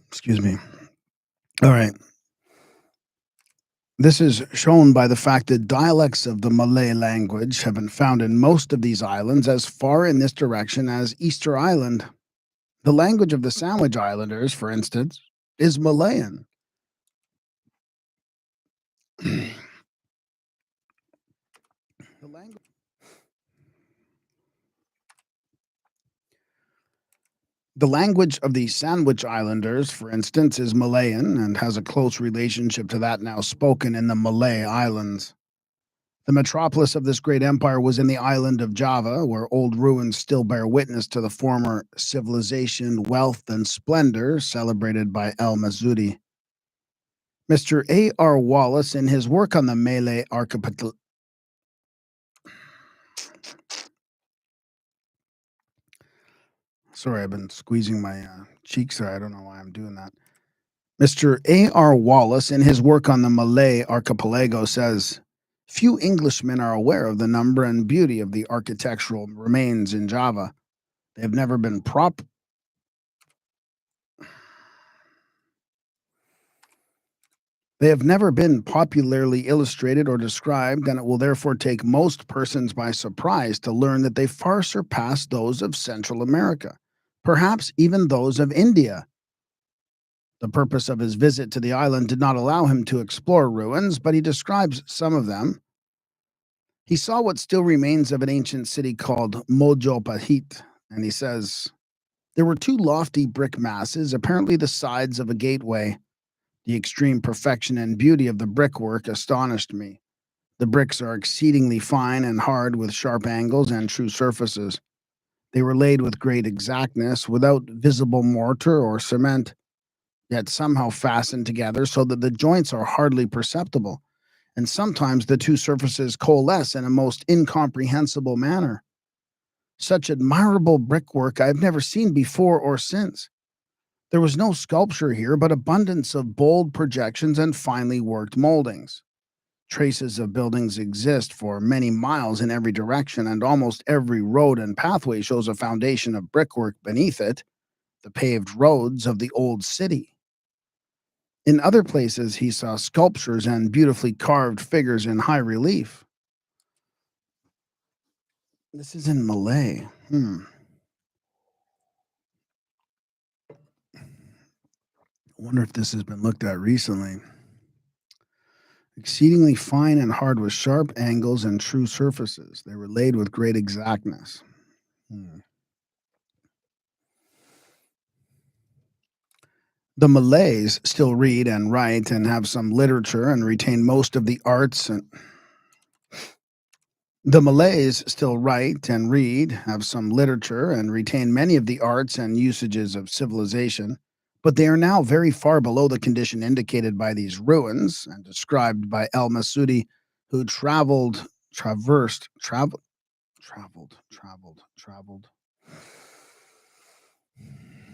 Excuse me. All right. This is shown by the fact that dialects of the Malay language have been found in most of these islands as far in this direction as Easter Island. The language of the Sandwich Islanders, for instance, is Malayan. the, language, the language of the Sandwich Islanders, for instance, is Malayan and has a close relationship to that now spoken in the Malay Islands. The metropolis of this great empire was in the island of Java, where old ruins still bear witness to the former civilization, wealth, and splendor celebrated by El Masudi. Mr. A.R. Wallace, in his work on the Malay archipelago, sorry, I've been squeezing my cheeks there. I don't know why I'm doing that. Mr. A.R. Wallace, in his work on the Malay archipelago, says, few Englishmen are aware of the number and beauty of the architectural remains in Java. They have never been popularly illustrated or described, and it will therefore take most persons by surprise to learn that they far surpass those of Central America, perhaps even those of India. The purpose of his visit to the island did not allow him to explore ruins, but he describes some of them. He saw what still remains of an ancient city called Mojopahit, and he says, there were two lofty brick masses, apparently the sides of a gateway. The extreme perfection and beauty of the brickwork astonished me. The bricks are exceedingly fine and hard with sharp angles and true surfaces. They were laid with great exactness, without visible mortar or cement, yet somehow fastened together so that the joints are hardly perceptible, and sometimes the two surfaces coalesce in a most incomprehensible manner. Such admirable brickwork I have never seen before or since. There was no sculpture here, but abundance of bold projections and finely worked moldings. Traces of buildings exist for many miles in every direction, and almost every road and pathway shows a foundation of brickwork beneath it, the paved roads of the old city. In other places, he saw sculptures and beautifully carved figures in high relief. This is in Malay. I wonder if this has been looked at recently. Exceedingly fine and hard with sharp angles and true surfaces. They were laid with great exactness. The Malays still read and write and have some literature and retain most of the arts and The Malays still write and read, have some literature, and retain many of the arts and usages of civilization, but they are now very far below the condition indicated by these ruins and described by El Masudi, who traversed.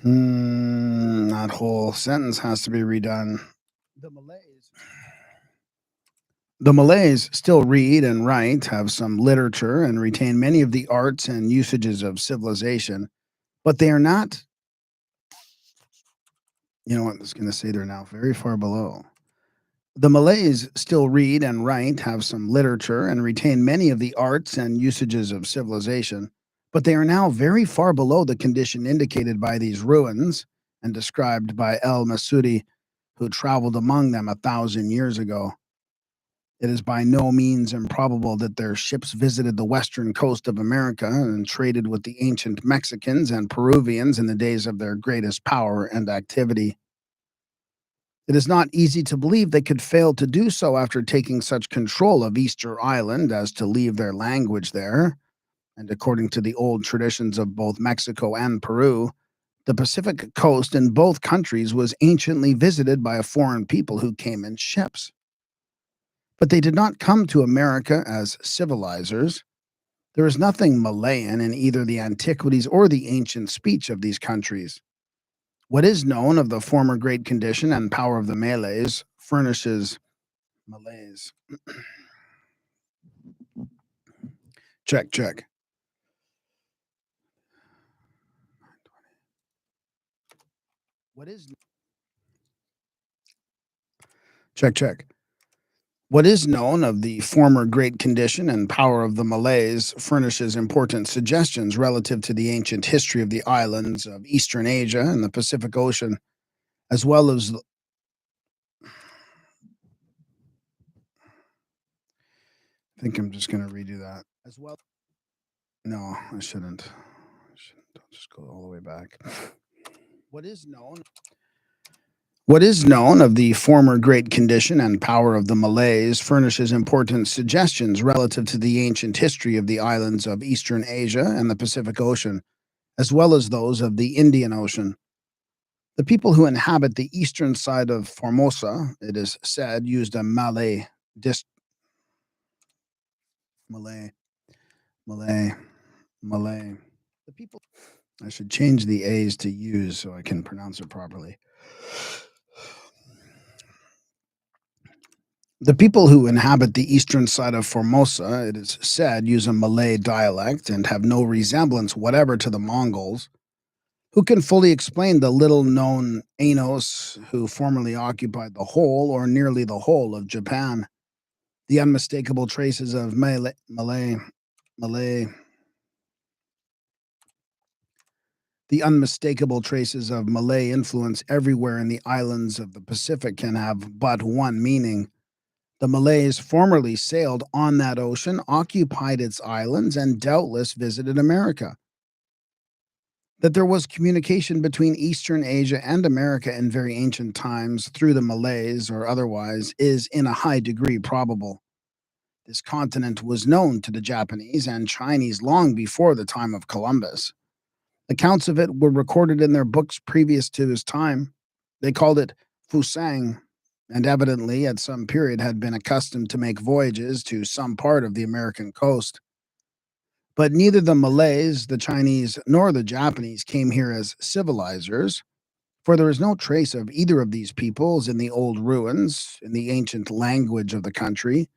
That whole sentence has to be redone. The Malays still read and write, have some literature, and retain many of the arts and usages of civilization, but they are not. You know what? I was going to say they're now very far below. The Malays still read and write, have some literature, and retain many of the arts and usages of civilization, but they are now very far below the condition indicated by these ruins and described by El Masudi, who traveled among them 1,000 years ago. It is by no means improbable that their ships visited the western coast of America and traded with the ancient Mexicans and Peruvians in the days of their greatest power and activity. It is not easy to believe they could fail to do so after taking such control of Easter Island as to leave their language there. And according to the old traditions of both Mexico and Peru, The Pacific coast in both countries was anciently visited by a foreign people who came in ships. But they did not come to America as civilizers. There is nothing Malayan in either the antiquities or the ancient speech of these countries. What is known of the former great condition and power of the Malays furnishes Malays. Check, check. What is check, check. What is known of the former great condition and power of the Malays furnishes important suggestions relative to the ancient history of the islands of Eastern Asia and the Pacific Ocean, as well as I think I'm just going to redo that as well. No, I shouldn't. I'll just go all the way back. What is known? What is known of the former great condition and power of the Malays furnishes important suggestions relative to the ancient history of the islands of Eastern Asia and the Pacific Ocean, as well as those of the Indian Ocean. The people who inhabit the eastern side of Formosa, it is said, used a Malay Malay, Malay, Malay. The people. I should change the A's to U's so I can pronounce it properly. The people who inhabit the eastern side of Formosa, it is said, use a Malay dialect and have no resemblance whatever to the Mongols. Who can fully explain the little-known Anos who formerly occupied the whole or nearly the whole of Japan? The unmistakable traces of Malay The unmistakable traces of Malay influence everywhere in the islands of the Pacific can have but one meaning. The Malays formerly sailed on that ocean, occupied its islands, and doubtless visited America. That there was communication between Eastern Asia and America in very ancient times through the Malays or otherwise is in a high degree probable. This continent was known to the Japanese and Chinese long before the time of Columbus. Accounts of it were recorded in their books previous to his time. They called it Fusang, and evidently at some period had been accustomed to make voyages to some part of the American coast. But neither the Malays, the Chinese, nor the Japanese came here as civilizers, for there is no trace of either of these peoples in the old ruins, in the ancient language of the country,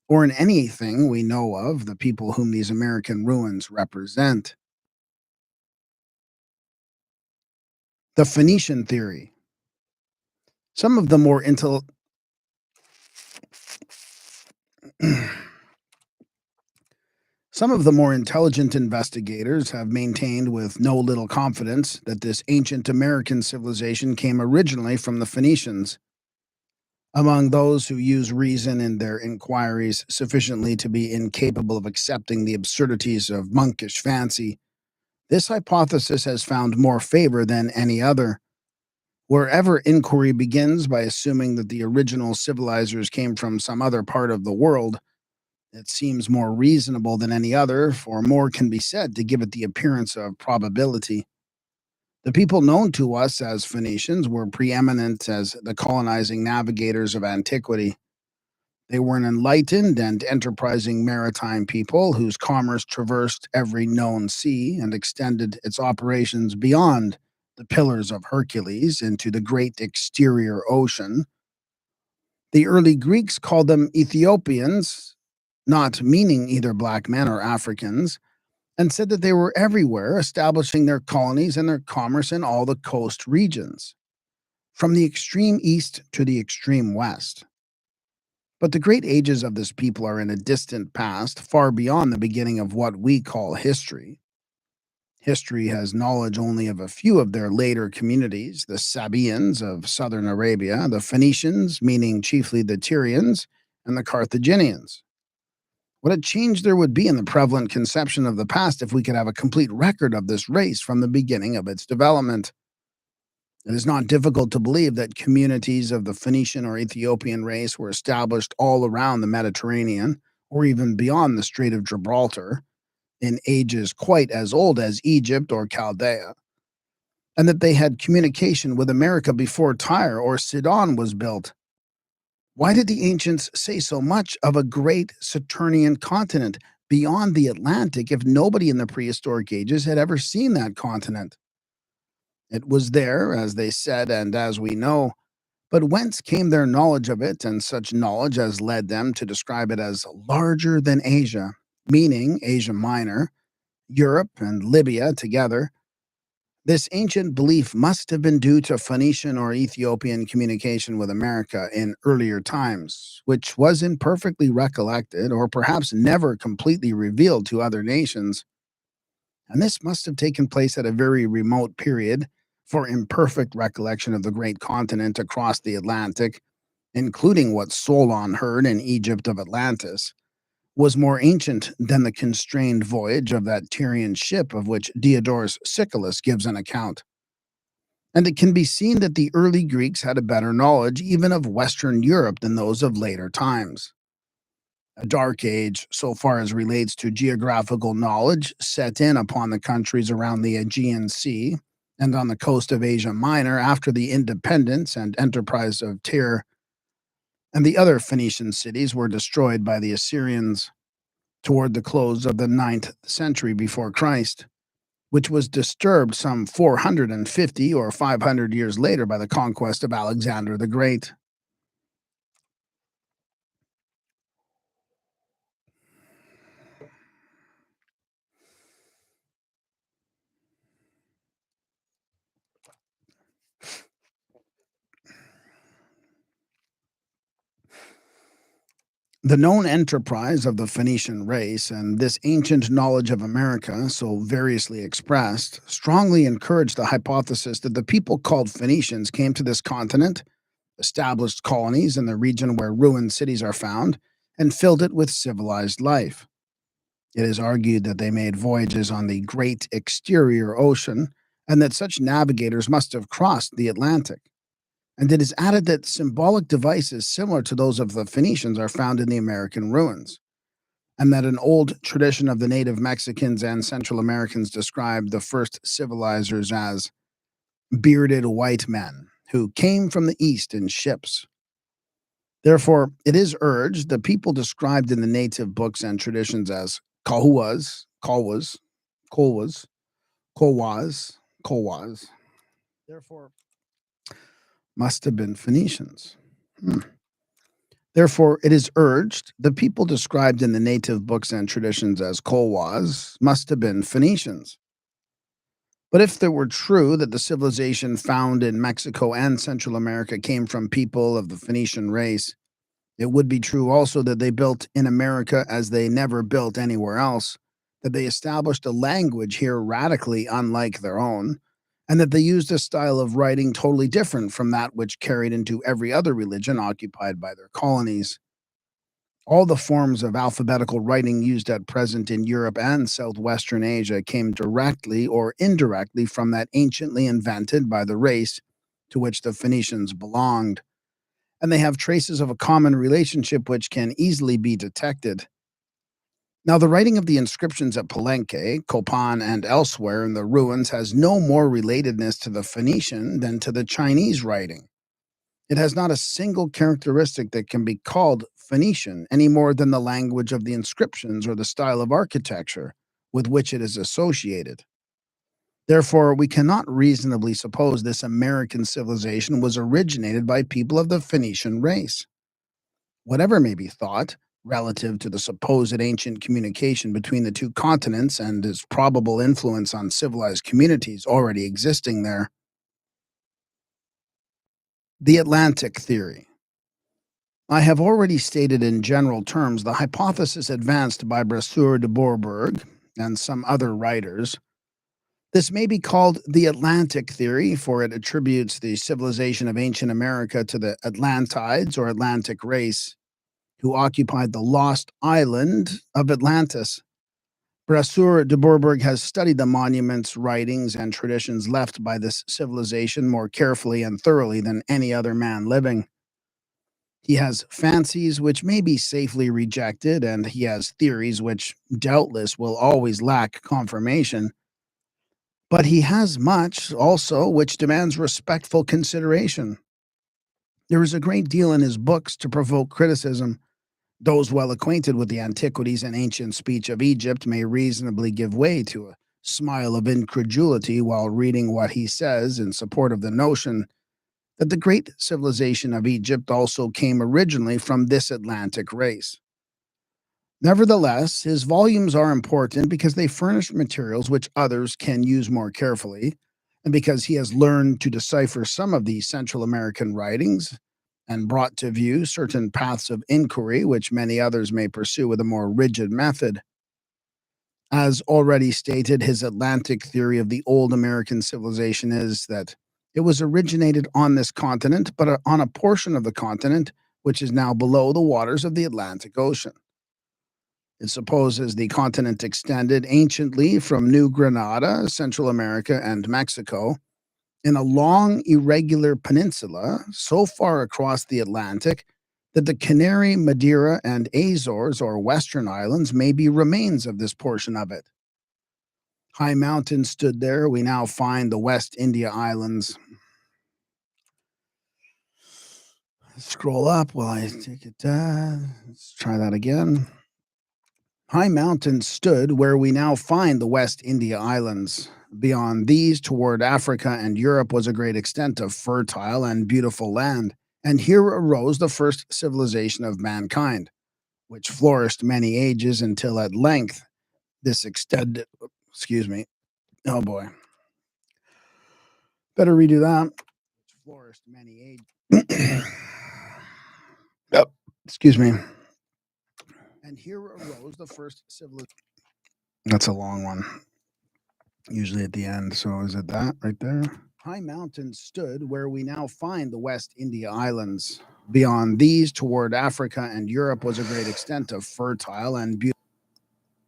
or in anything we know of the people whom these American ruins represent. The Phoenician Theory. Some of the more Some of the more intelligent investigators have maintained with no little confidence that this ancient American civilization came originally from the Phoenicians. Among those who use reason in their inquiries sufficiently to be incapable of accepting the absurdities of monkish fancy, this hypothesis has found more favor than any other. Wherever inquiry begins by assuming that the original civilizers came from some other part of the world, it seems more reasonable than any other, for more can be said to give it the appearance of probability. The people known to us as Phoenicians were preeminent as the colonizing navigators of antiquity. They were an enlightened and enterprising maritime people whose commerce traversed every known sea and extended its operations beyond the Pillars of Hercules into the great exterior ocean. The early Greeks called them Ethiopians, not meaning either black men or Africans, and said that they were everywhere, establishing their colonies and their commerce in all the coast regions, from the extreme east to the extreme west. But the great ages of this people are in a distant past, far beyond the beginning of what we call history. History has knowledge only of a few of their later communities, the Sabaeans of southern Arabia, the Phoenicians, meaning chiefly the Tyrians, and the Carthaginians. What a change there would be in the prevalent conception of the past if we could have a complete record of this race from the beginning of its development. It is not difficult to believe that communities of the Phoenician or Ethiopian race were established all around the Mediterranean, or even beyond the Strait of Gibraltar, in ages quite as old as Egypt or Chaldea. and that they had communication with America before Tyre or Sidon was built. Why did the ancients say so much of a great Saturnian continent beyond the Atlantic if nobody in the prehistoric ages had ever seen that continent? It was there, as they said, and as we know, but whence came their knowledge of it, and such knowledge as led them to describe it as larger than Asia, meaning Asia Minor, Europe, and Libya together? This ancient belief must have been due to Phoenician or Ethiopian communication with America in earlier times, which was imperfectly recollected or perhaps never completely revealed to other nations. And this must have taken place at a very remote period, for imperfect recollection of the great continent across the Atlantic, including what Solon heard in Egypt of Atlantis, was more ancient than the constrained voyage of that Tyrian ship of which Diodorus Siculus gives an account. And it can be seen that the early Greeks had a better knowledge even of Western Europe than those of later times. A dark age, so far as relates to geographical knowledge, set in upon the countries around the Aegean Sea and on the coast of Asia Minor after the independence and enterprise of Tyre, and the other Phoenician cities were destroyed by the Assyrians toward the close of the 9th century before Christ, which was disturbed some 450 or 500 years later by the conquest of Alexander the Great. The known enterprise of the Phoenician race and this ancient knowledge of America, so variously expressed, strongly encouraged the hypothesis that the people called Phoenicians came to this continent, established colonies in the region where ruined cities are found, and filled it with civilized life. It is argued that they made voyages on the great exterior ocean, and that such navigators must have crossed the Atlantic. And it is added that symbolic devices similar to those of the Phoenicians are found in the American ruins, and that an old tradition of the native Mexicans and Central Americans described the first civilizers as bearded white men who came from the east in ships. Therefore, it is urged the people described in the native books and traditions as Colwas, Colwas, therefore must have been Phoenicians. Hmm. Therefore, it is urged the people described in the native books and traditions as Colwas must have been Phoenicians. But if it were true that the civilization found in Mexico and Central America came from people of the Phoenician race, it would be true also that they built in America as they never built anywhere else, that they established a language here radically unlike their own, and that they used a style of writing totally different from that which carried into every other religion occupied by their colonies. All the forms of alphabetical writing used at present in Europe and southwestern Asia came directly or indirectly from that anciently invented by the race to which the Phoenicians belonged, and they have traces of a common relationship which can easily be detected. Now, the writing of the inscriptions at Palenque, Copan, and elsewhere in the ruins has no more relatedness to the Phoenician than to the Chinese writing. It has not a single characteristic that can be called Phoenician any more than the language of the inscriptions or the style of architecture with which it is associated. Therefore, we cannot reasonably suppose this American civilization was originated by people of the Phoenician race. Whatever may be thought relative to the supposed ancient communication between the two continents and its probable influence on civilized communities already existing there. The Atlantic Theory. I have already stated in general terms the hypothesis advanced by Brasseur de Bourbourg and some other writers. This may be called the Atlantic Theory, for it attributes the civilization of ancient America to the Atlantides or Atlantic race, who occupied the lost island of Atlantis. Brasseur de Bourbourg has studied the monuments, writings, and traditions left by this civilization more carefully and thoroughly than any other man living. He has fancies which may be safely rejected, and he has theories which doubtless will always lack confirmation. But he has much also which demands respectful consideration. There is a great deal in his books to provoke criticism. Those well acquainted with the antiquities and ancient speech of Egypt may reasonably give way to a smile of incredulity while reading what he says in support of the notion that the great civilization of Egypt also came originally from this Atlantic race. Nevertheless, his volumes are important because they furnish materials which others can use more carefully, and because he has learned to decipher some of the Central American writings and brought to view certain paths of inquiry which many others may pursue with a more rigid method. As already stated, his Atlantic theory of the old American civilization is that it was originated on this continent, but on a portion of the continent which is now below the waters of the Atlantic Ocean. It supposes the continent extended anciently from New Granada, Central America, and Mexico in a long, irregular peninsula so far across the Atlantic that the Canary, Madeira, and Azores, or Western Islands, may be remains of this portion of it. High mountains stood there. We now find the West India Islands. Scroll up while I take it. Let's try that again. High mountains stood where we now find the West India Islands. Beyond these, toward Africa and Europe, was a great extent of fertile and beautiful land. And here arose the first civilization of mankind, which flourished many ages until at length this extended. Excuse me. Oh boy. Better redo that. Which flourished many ages. Yep. Excuse me. And here arose the first civilization. That's a long one. Usually at the end. So is it that right there? High mountains stood where we now find the West India Islands. Beyond these, toward Africa and Europe, was a great extent of fertile and beautiful.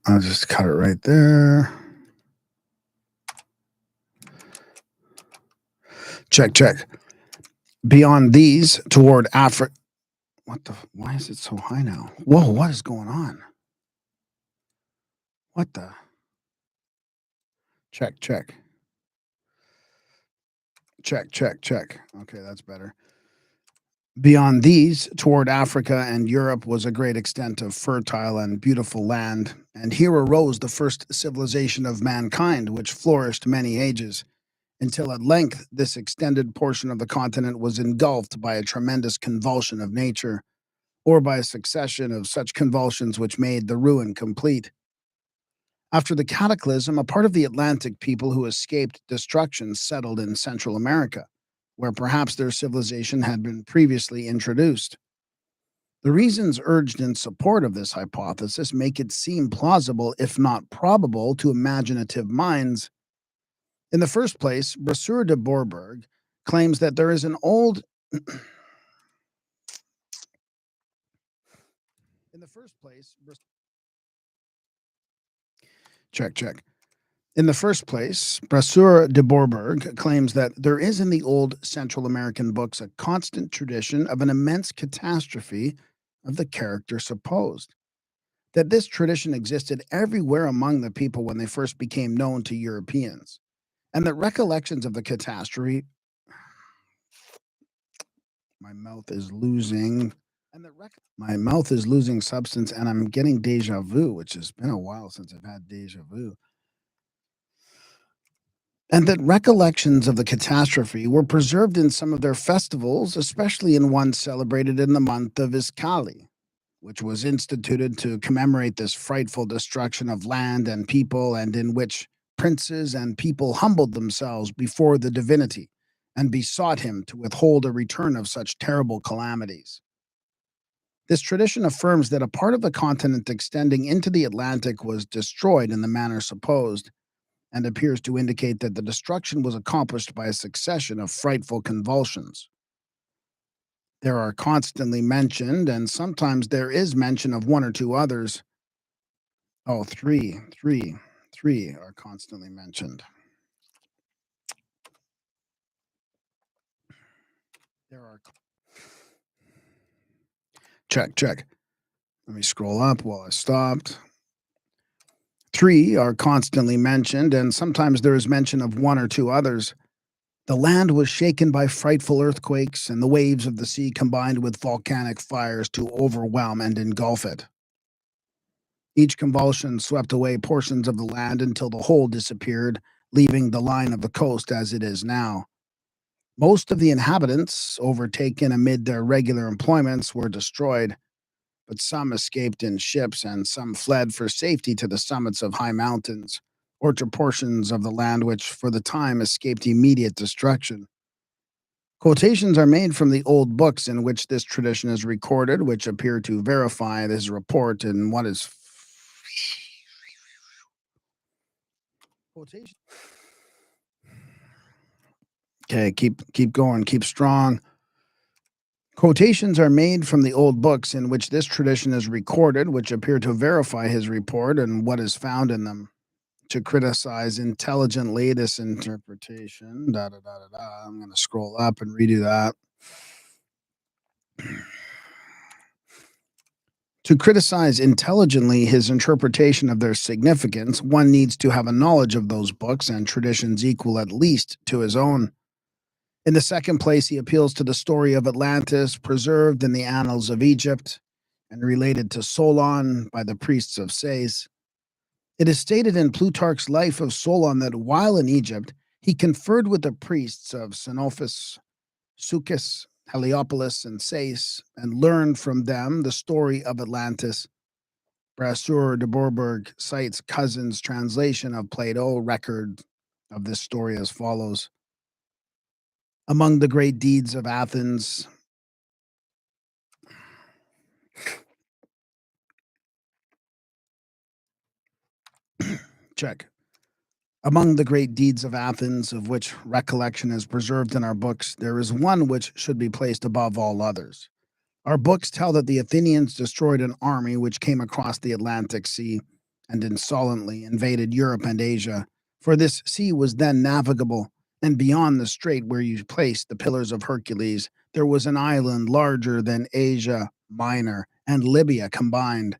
I'll just cut it right there. Check, check. Beyond these, toward Africa. What the? Why is it so high now? Whoa, what is going on? What the? Check, check. Check, check, check. Okay, that's better. Beyond these, toward Africa and Europe, was a great extent of fertile and beautiful land, and here arose the first civilization of mankind, which flourished many ages, until at length this extended portion of the continent was engulfed by a tremendous convulsion of nature, or by a succession of such convulsions which made the ruin complete. After the cataclysm, a part of the Atlantic people who escaped destruction settled in Central America, where perhaps their civilization had been previously introduced. The reasons urged in support of this hypothesis make it seem plausible, if not probable, to imaginative minds. In the first place, Brasseur de Bourbourg claims that there is an old. In the first place, check, check. In the first place, Brasseur de Bourbourg claims that there is in the old Central American books a constant tradition of an immense catastrophe of the character supposed. That this tradition existed everywhere among the people when they first became known to Europeans, and that recollections of the catastrophe. My mouth is losing. My mouth is losing substance, and I'm getting deja vu, which has been a while since I've had deja vu. And that recollections of the catastrophe were preserved in some of their festivals, especially in one celebrated in the month of Iskali, which was instituted to commemorate this frightful destruction of land and people, and in which princes and people humbled themselves before the divinity and besought him to withhold a return of such terrible calamities. This tradition affirms that a part of the continent extending into the Atlantic was destroyed in the manner supposed, and appears to indicate that the destruction was accomplished by a succession of frightful convulsions. There are constantly mentioned, and sometimes there is mention of one or two others. Oh, three are constantly mentioned. There are. Check, check. Let me scroll up while I stopped. Three are constantly mentioned, and sometimes there is mention of one or two others. The land was shaken by frightful earthquakes, and the waves of the sea combined with volcanic fires to overwhelm and engulf it. Each convulsion swept away portions of the land until the whole disappeared, leaving the line of the coast as it is now. Most of the inhabitants, overtaken amid their regular employments, were destroyed, but some escaped in ships and some fled for safety to the summits of high mountains, or to portions of the land which, for the time, escaped immediate destruction. Quotations are made from the old books in which this tradition is recorded, which appear to verify this report in what is quotation. Okay, keep going, keep strong. Quotations are made from the old books in which this tradition is recorded, which appear to verify his report and what is found in them. To criticize intelligently this interpretation, I'm going to scroll up and redo that. To criticize intelligently his interpretation of their significance, one needs to have a knowledge of those books and traditions equal at least to his own. In the second place, he appeals to the story of Atlantis, preserved in the annals of Egypt and related to Solon by the priests of Sais. It is stated in Plutarch's Life of Solon that while in Egypt, he conferred with the priests of Xenophis, Suchus, Heliopolis, and Sais, and learned from them the story of Atlantis. Brasseur de Bourbourg cites Cousin's translation of Plato record of this story as follows. Among the great deeds of Athens, check. Among the great deeds of Athens, of which recollection is preserved in our books, there is one which should be placed above all others. Our books tell that the Athenians destroyed an army which came across the Atlantic Sea and insolently invaded Europe and Asia, for this sea was then navigable, and beyond the strait where you placed the Pillars of Hercules, there was an island larger than Asia Minor and Libya combined.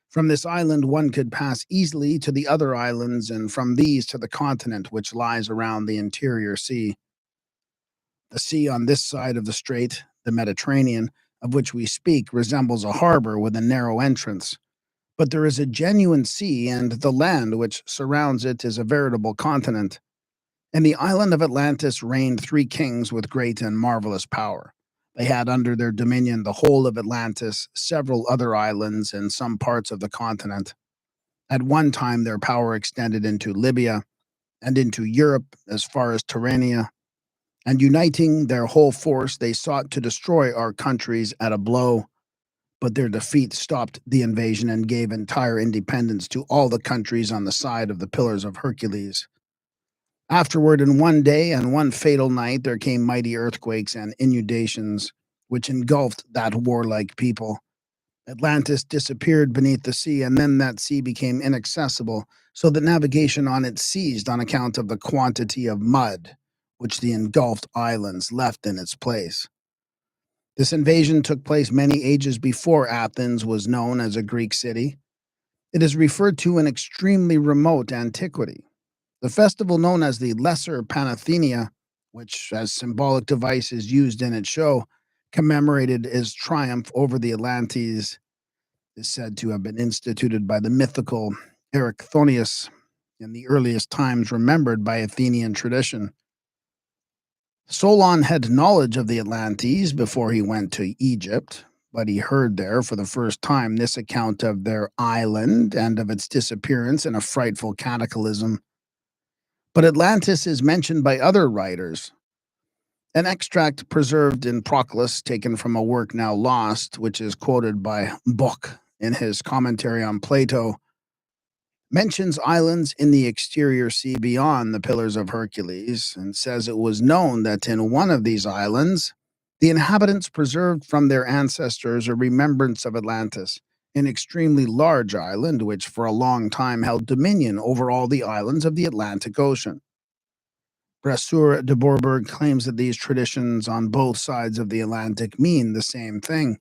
From this island one could pass easily to the other islands, and from these to the continent which lies around the interior sea. The sea on this side of the strait, the Mediterranean, of which we speak, resembles a harbor with a narrow entrance. But there is a genuine sea, and the land which surrounds it is a veritable continent. In the island of Atlantis reigned three kings with great and marvelous power. They had under their dominion the whole of Atlantis, several other islands, and some parts of the continent. At one time, their power extended into Libya and into Europe as far as Tyrrhenia, and uniting their whole force, they sought to destroy our countries at a blow. But their defeat stopped the invasion and gave entire independence to all the countries on the side of the Pillars of Hercules. Afterward, in one day and one fatal night, there came mighty earthquakes and inundations, which engulfed that warlike people. Atlantis disappeared beneath the sea, and then that sea became inaccessible, so that navigation on it ceased on account of the quantity of mud which the engulfed islands left in its place. This invasion took place many ages before Athens was known as a Greek city. It is referred to in extremely remote antiquity. The festival known as the Lesser Panathenea, which as symbolic device is used in its show, commemorated his triumph over the Atlantes, is said to have been instituted by the mythical Erichthonius in the earliest times remembered by Athenian tradition. Solon had knowledge of the Atlantes before he went to Egypt, but he heard there for the first time this account of their island and of its disappearance in a frightful cataclysm. But Atlantis is mentioned by other writers. An extract preserved in Proclus, taken from a work now lost, which is quoted by Bock in his commentary on Plato, mentions islands in the exterior sea beyond the Pillars of Hercules, and says it was known that in one of these islands, the inhabitants preserved from their ancestors a remembrance of Atlantis, an extremely large island which for a long time held dominion over all the islands of the Atlantic Ocean. Brasseur de Bourbourg claims that these traditions on both sides of the Atlantic mean the same thing.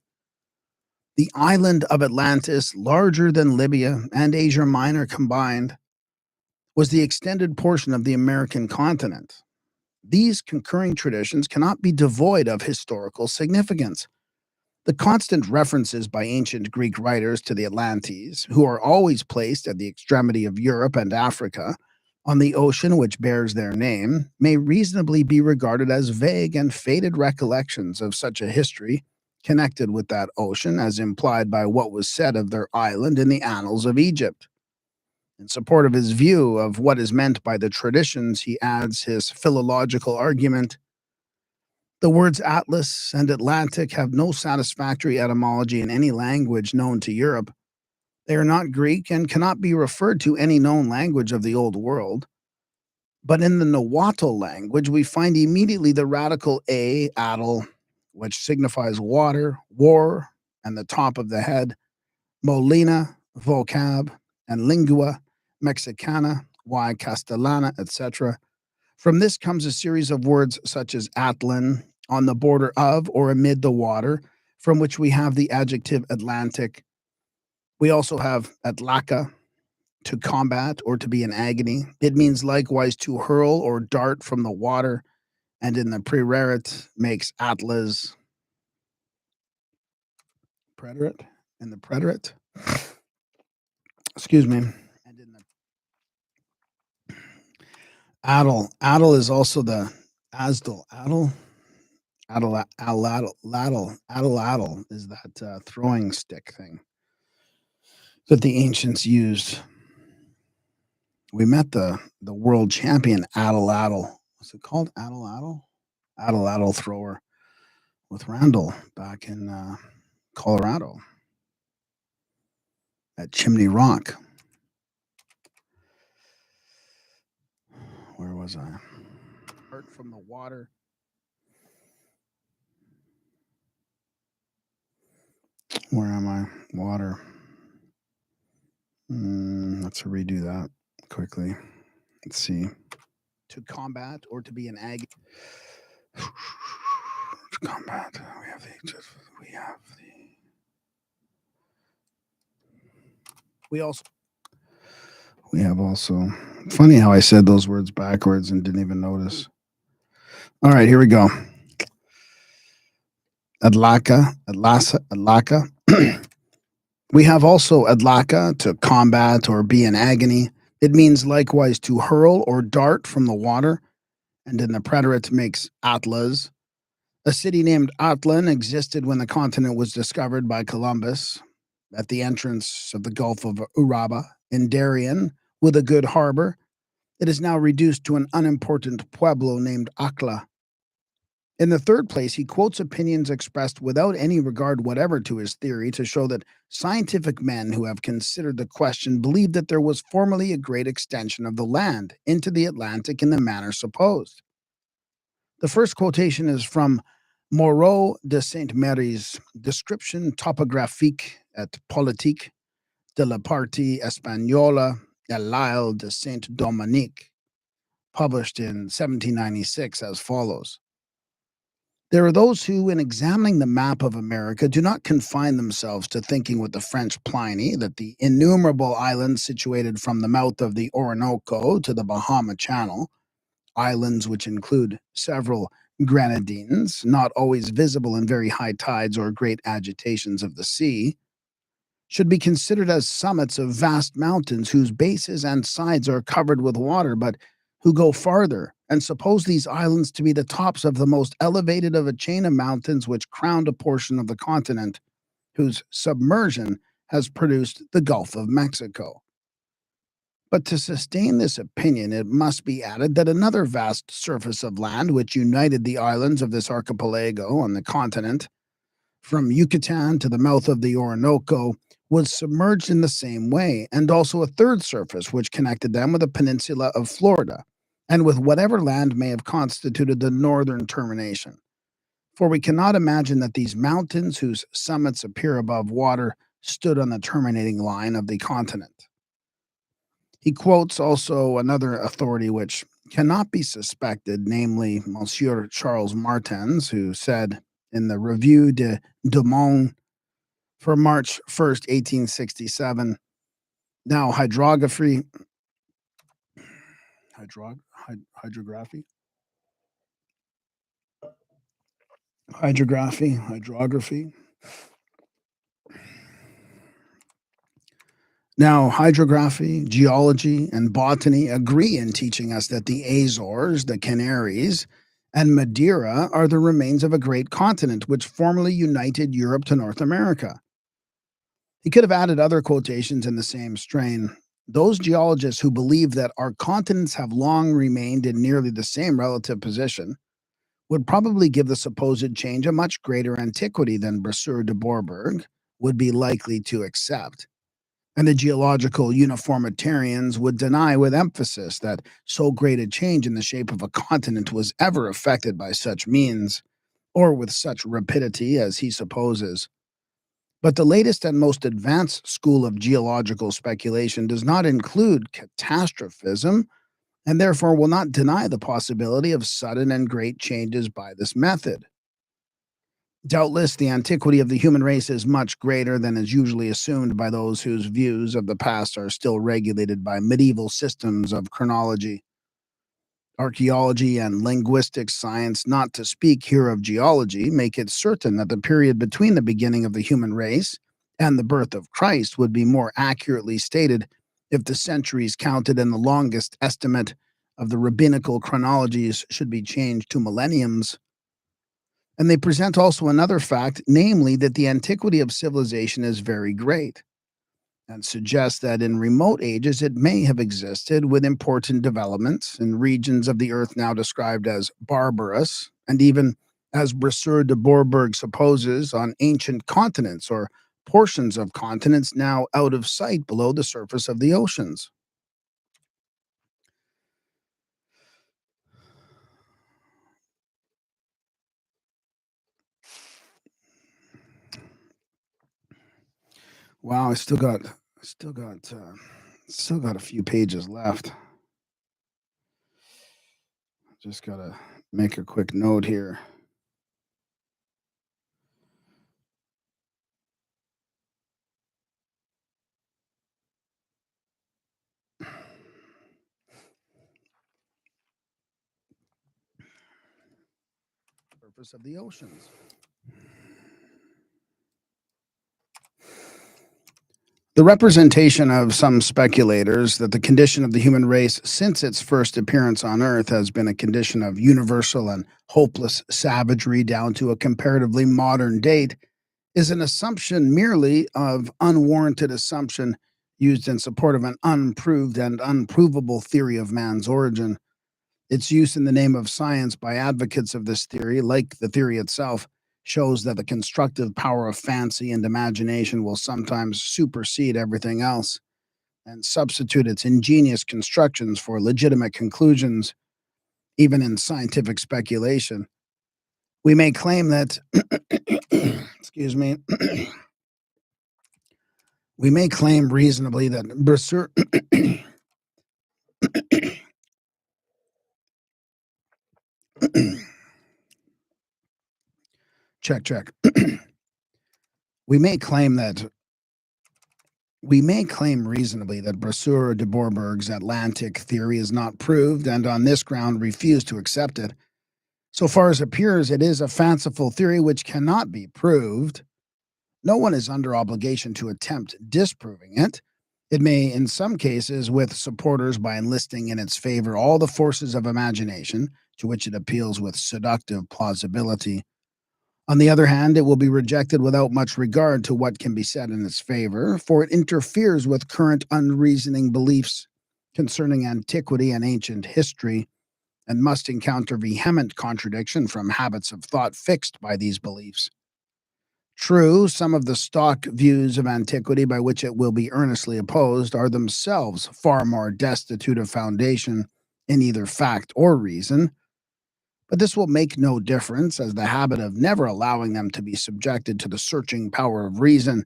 The island of Atlantis, larger than Libya and Asia Minor combined, was the extended portion of the American continent. These concurring traditions cannot be devoid of historical significance. The constant references by ancient Greek writers to the Atlantes, who are always placed at the extremity of Europe and Africa, on the ocean which bears their name, may reasonably be regarded as vague and faded recollections of such a history connected with that ocean as implied by what was said of their island in the annals of Egypt. In support of his view of what is meant by the traditions, he adds his philological argument. The words Atlas and Atlantic have no satisfactory etymology in any language known to Europe. They are not Greek and cannot be referred to any known language of the Old World. But in the Nahuatl language, we find immediately the radical a, atl, which signifies water, war, and the top of the head, molina, vocab, and lingua, mexicana, y castellana, etc. From this comes a series of words such as Atlan, on the border of or amid the water, from which we have the adjective Atlantic. We also have Atlaka, to combat or to be in agony. It means likewise to hurl or dart from the water, and in the preterit makes Atlas. Preterite? In the preterite? Excuse me. And in the Addle. Addle is also the Asdal. Addle? Addle, addle is that throwing stick thing that the ancients used. We met the world champion Addle. What's it called? Addle? Addle thrower with Randall back in Colorado at Chimney Rock. Where was I? Art from the water. Where am I? Water. Let's redo that quickly. Let's see. To combat or to be an agony. To combat. We have also. Funny how I said those words backwards and didn't even notice. All right, here we go. Adlaka. We have also adlaka, to combat or be in agony. It means likewise to hurl or dart from the water, and in the preterite makes Atlas. A city named Atlan existed when the continent was discovered by Columbus at the entrance of the Gulf of Uraba in Darien with a good harbor. It is now reduced to an unimportant pueblo named Akla. In the third place, he quotes opinions expressed without any regard whatever to his theory to show that scientific men who have considered the question believe that there was formerly a great extension of the land into the Atlantic in the manner supposed. The first quotation is from Moreau de Saint-Mary's Description topographique et politique de la partie espagnole de l'Isle de Saint-Dominique, published in 1796 as follows. There are those who, in examining the map of America, do not confine themselves to thinking with the French Pliny that the innumerable islands situated from the mouth of the Orinoco to the Bahama Channel, islands which include several grenadines, not always visible in very high tides or great agitations of the sea, should be considered as summits of vast mountains whose bases and sides are covered with water, but who go farther and suppose these islands to be the tops of the most elevated of a chain of mountains which crowned a portion of the continent, whose submersion has produced the Gulf of Mexico. But to sustain this opinion, it must be added that another vast surface of land which united the islands of this archipelago on the continent, from Yucatan to the mouth of the Orinoco, was submerged in the same way, and also a third surface which connected them with the peninsula of Florida, and with whatever land may have constituted the northern termination. For we cannot imagine that these mountains, whose summits appear above water, stood on the terminating line of the continent. He quotes also another authority which cannot be suspected, namely Monsieur Charles Martens, who said in the Revue de Deux Mondes, for March 1st, 1867. Now, hydrog, hydrography, hydrography. Now, hydrography, geology, and botany agree in teaching us that the Azores, the Canaries, and Madeira are the remains of a great continent which formerly united Europe to North America. He could have added other quotations in the same strain. Those geologists who believe that our continents have long remained in nearly the same relative position would probably give the supposed change a much greater antiquity than Brasseur de Bourbourg would be likely to accept. And the geological uniformitarians would deny with emphasis that so great a change in the shape of a continent was ever effected by such means, or with such rapidity as he supposes. But the latest and most advanced school of geological speculation does not include catastrophism, and therefore will not deny the possibility of sudden and great changes by this method. Doubtless, the antiquity of the human race is much greater than is usually assumed by those whose views of the past are still regulated by medieval systems of chronology. Archaeology and linguistic science, not to speak here of geology, make it certain that the period between the beginning of the human race and the birth of Christ would be more accurately stated if the centuries counted in the longest estimate of the rabbinical chronologies should be changed to millenniums. And they present also another fact, namely that the antiquity of civilization is very great, and suggest that in remote ages it may have existed with important developments in regions of the earth now described as barbarous, and even, as Brasseur de Bourbourg supposes, on ancient continents or portions of continents now out of sight below the surface of the oceans. Wow, still got a few pages left. Just gotta make a quick note here. Surface of the oceans. The representation of some speculators that the condition of the human race since its first appearance on Earth has been a condition of universal and hopeless savagery down to a comparatively modern date is an assumption merely of unwarranted assumption used in support of an unproved and unprovable theory of man's origin. Its use in the name of science by advocates of this theory, like the theory itself, shows that the constructive power of fancy and imagination will sometimes supersede everything else and substitute its ingenious constructions for legitimate conclusions, even in scientific speculation. We may claim that, excuse me, we may claim reasonably that Brasseur, check. we may claim that We may claim reasonably that Brasseur de Bourbourg's Atlantic theory is not proved, and on this ground refuse to accept it. So far as appears, it is a fanciful theory which cannot be proved. No one is under obligation to attempt disproving it. It may, in some cases, with supporters by enlisting in its favor all the forces of imagination, to which it appeals with seductive plausibility. On the other hand, it will be rejected without much regard to what can be said in its favor, for it interferes with current unreasoning beliefs concerning antiquity and ancient history, and must encounter vehement contradiction from habits of thought fixed by these beliefs. True, some of the stock views of antiquity by which it will be earnestly opposed are themselves far more destitute of foundation in either fact or reason, but this will make no difference, as the habit of never allowing them to be subjected to the searching power of reason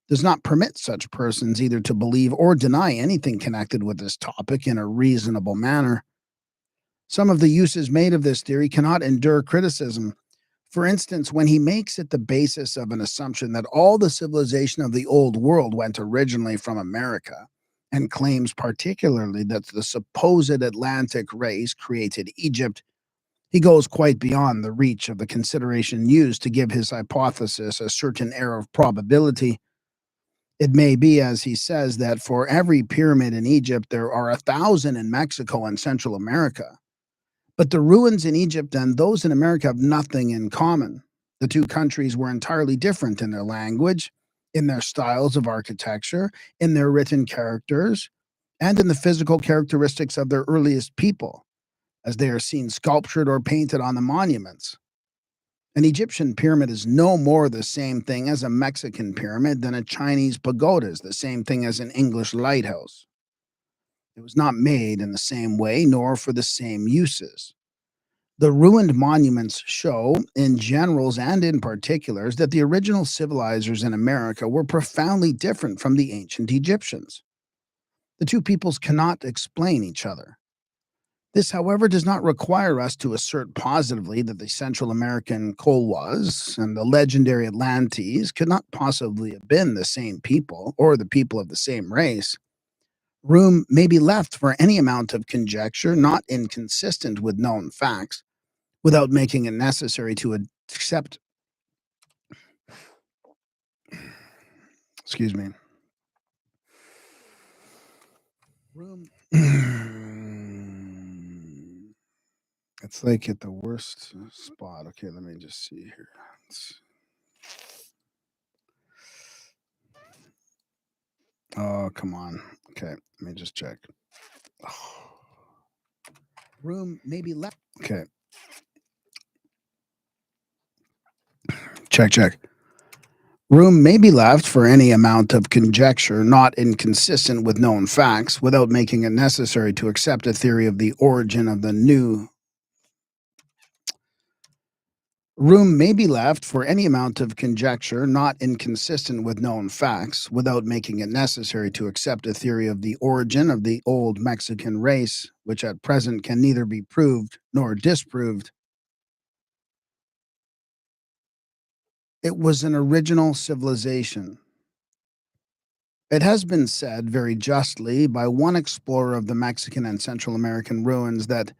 does not permit such persons either to believe or deny anything connected with this topic in a reasonable manner. Some of the uses made of this theory cannot endure criticism, For instance, when he makes it the basis of an assumption that all the civilization of the old world went originally from America, and claims particularly that the supposed Atlantic race created Egypt, he goes quite beyond the reach of the consideration used to give his hypothesis a certain air of probability. It may be, as he says, that for every pyramid in Egypt, there are 1,000 in Mexico and Central America. But the ruins in Egypt and those in America have nothing in common. The two countries were entirely different in their language, in their styles of architecture, in their written characters, and in the physical characteristics of their earliest people, as they are seen sculptured or painted on the monuments. An Egyptian pyramid is no more the same thing as a Mexican pyramid than a Chinese pagoda is the same thing as an English lighthouse. It was not made in the same way, nor for the same uses. The ruined monuments show, in generals and in particulars, that the original civilizers in America were profoundly different from the ancient Egyptians. The two peoples cannot explain each other. This, however, does not require us to assert positively that the Central American Colhuas and the legendary Atlantes could not possibly have been the same people or the people of the same race. Room may be left for any amount of conjecture not inconsistent with known facts, without making it necessary to accept, excuse me, room. It's like at the worst spot. Okay, let me just see here. Oh, come on. Okay, let me just check. Room may be left. Okay. Check. Room may be left for any amount of conjecture not inconsistent with known facts, without making it necessary to accept a theory of the origin of the new. Room may be left for any amount of conjecture not inconsistent with known facts, without making it necessary to accept a theory of the origin of the old Mexican race, which at present can neither be proved nor disproved. It was an original civilization. It has been said very justly by one explorer of the Mexican and Central American ruins that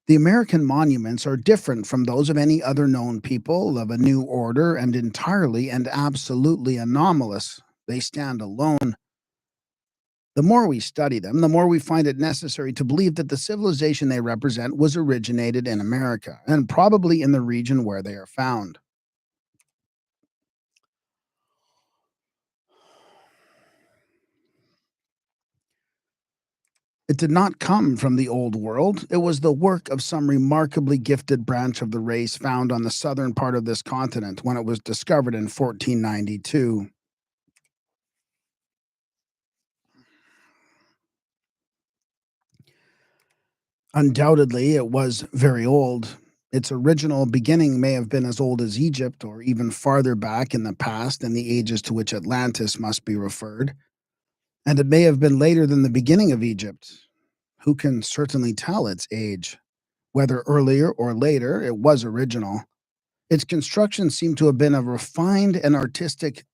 the American monuments are different from those of any other known people of a new order and entirely and absolutely anomalous. They stand alone. The more we study them, the more we find it necessary to believe that the civilization they represent was originated in America, and probably in the region where they are found. It did not come from the Old World. It was the work of some remarkably gifted branch of the race found on the southern part of this continent when it was discovered in 1492. Undoubtedly, it was very old. Its original beginning may have been as old as Egypt, or even farther back in the past than the ages to which Atlantis must be referred. And it may have been later than the beginning of Egypt. Who can certainly tell its age? Whether earlier or later, it was original. Its construction seemed to have been a refined and artistic.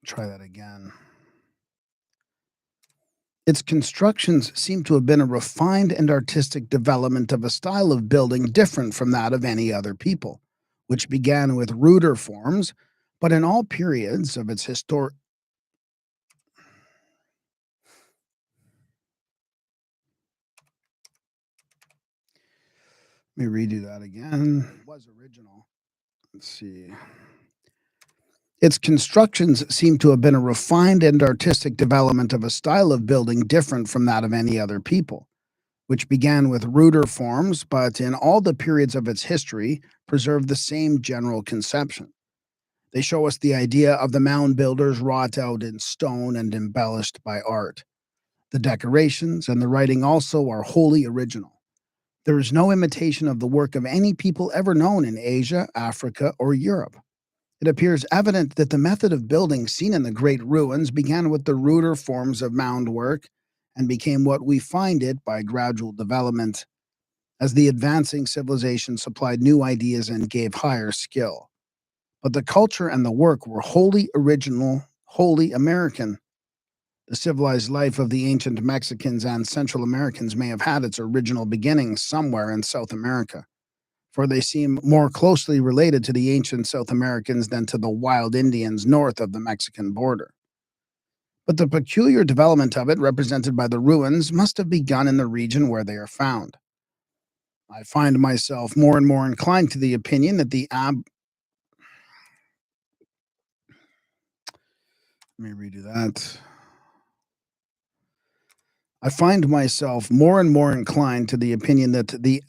Try that again. Its constructions seem to have been a refined and artistic development of a style of building different from that of any other people, which began with ruder forms, but in all periods of its historic. Let me redo that again. It was original. Let's see. Its constructions seem to have been a refined and artistic development of a style of building different from that of any other people, which began with ruder forms, but in all the periods of its history preserved the same general conception. They show us the idea of the mound builders wrought out in stone and embellished by art. The decorations and the writing also are wholly original. There is no imitation of the work of any people ever known in Asia, Africa, or Europe. It appears evident that the method of building seen in the great ruins began with the ruder forms of mound work and became what we find it by gradual development. as the advancing civilization supplied new ideas and gave higher skill. But the culture and the work were wholly original, wholly American. The civilized life of the ancient Mexicans and Central Americans may have had its original beginnings somewhere in South America, for they seem more closely related to the ancient South Americans than to the wild Indians north of the Mexican border. But the peculiar development of it, represented by the ruins, must have begun in the region where they are found. I find myself more and more inclined to the opinion that let me redo that. I find myself more and more inclined to the opinion that the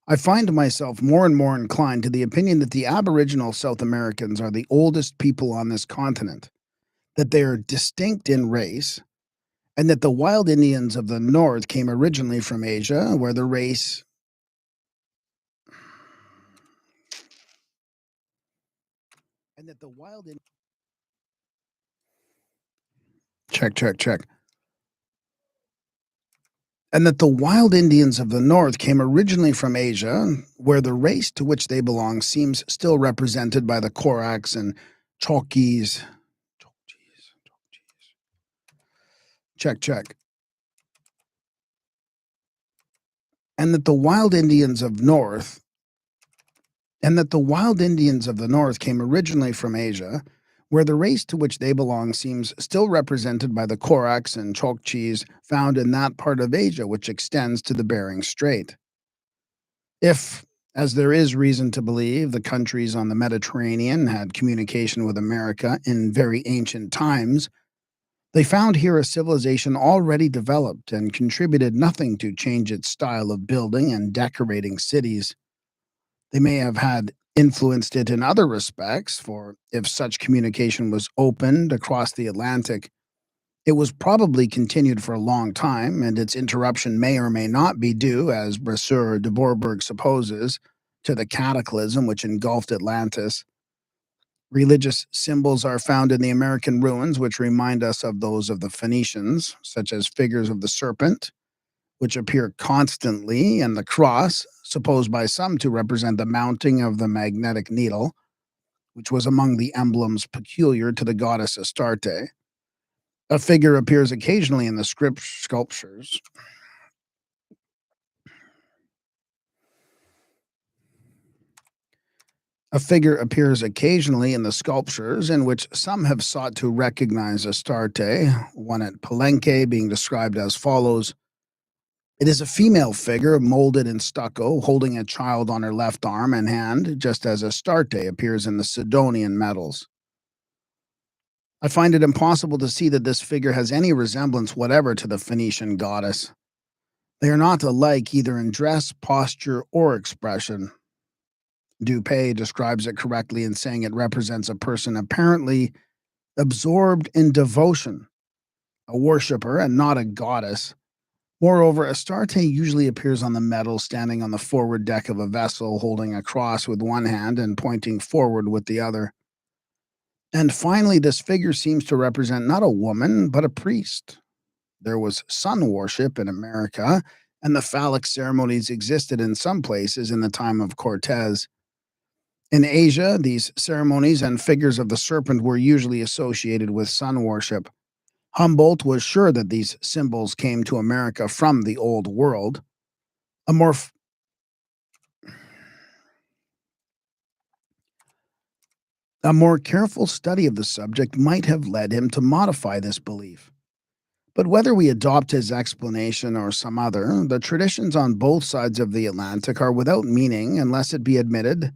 I find myself more and more inclined to the opinion that the Aboriginal South Americans are the oldest people on this continent, that they are distinct in race, and that the wild Indians of the North came originally from Asia, where the race and that the wild in- check, and that the wild Indians of the North came originally from Asia, where the race to which they belong seems still represented by the Koraks and Chalkis. Check. And that the wild Indians of North and that the wild Indians of the North came originally from Asia, where the race to which they belong seems still represented by the Koraks and Chokchis found in that part of Asia which extends to the Bering Strait. If, as there is reason to believe, the countries on the Mediterranean had communication with America in very ancient times, they found here a civilization already developed and contributed nothing to change its style of building and decorating cities. They may have had influenced it in other respects, for if such communication was opened across the Atlantic, it was probably continued for a long time, and its interruption may or may not be due, as Brasseur de Bourbourg supposes, to the cataclysm which engulfed Atlantis. Religious symbols are found in the American ruins which remind us of those of the Phoenicians, such as figures of the serpent, which appear constantly, and the cross, supposed by some to represent the mounting of the magnetic needle, which was among the emblems peculiar to the goddess Astarte. A figure appears occasionally in the sculptures. A figure appears occasionally in the sculptures in which some have sought to recognize Astarte, one at Palenque being described as follows. It is a female figure molded in stucco, holding a child on her left arm and hand, just as Astarte appears in the Sidonian medals. I find it impossible to see that this figure has any resemblance whatever to the Phoenician goddess. They are not alike either in dress, posture, or expression. Dupay describes it correctly in saying it represents a person apparently absorbed in devotion, a worshipper and not a goddess. Moreover, Astarte usually appears on the medal standing on the forward deck of a vessel, holding a cross with one hand and pointing forward with the other. And finally, this figure seems to represent not a woman, but a priest. There was sun worship in America, and the phallic ceremonies existed in some places in the time of Cortez. In Asia, these ceremonies and figures of the serpent were usually associated with sun worship. Humboldt was sure that these symbols came to America from the Old World. A more A more careful study of the subject might have led him to modify this belief. But whether we adopt his explanation or some other, the traditions on both sides of the Atlantic are without meaning unless it be admitted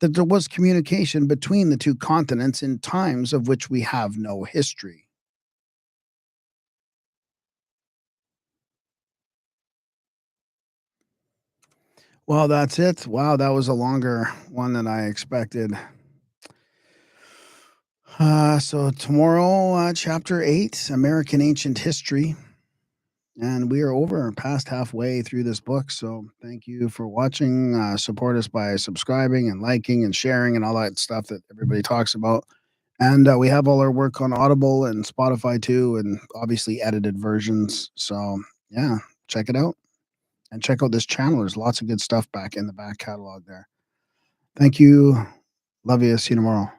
that there was communication between the two continents in times of which we have no history. Well, that's it. Wow, that was a longer one than I expected. So tomorrow, chapter 8, American Ancient History. And we are over past halfway through this book. So thank you for watching. Support us by subscribing and liking and sharing and all that stuff that everybody talks about. And we have all our work on Audible and Spotify too, and obviously edited versions. So yeah, check it out. And check out this channel. There's lots of good stuff back in the back catalog there. Thank you. Love you. See you tomorrow.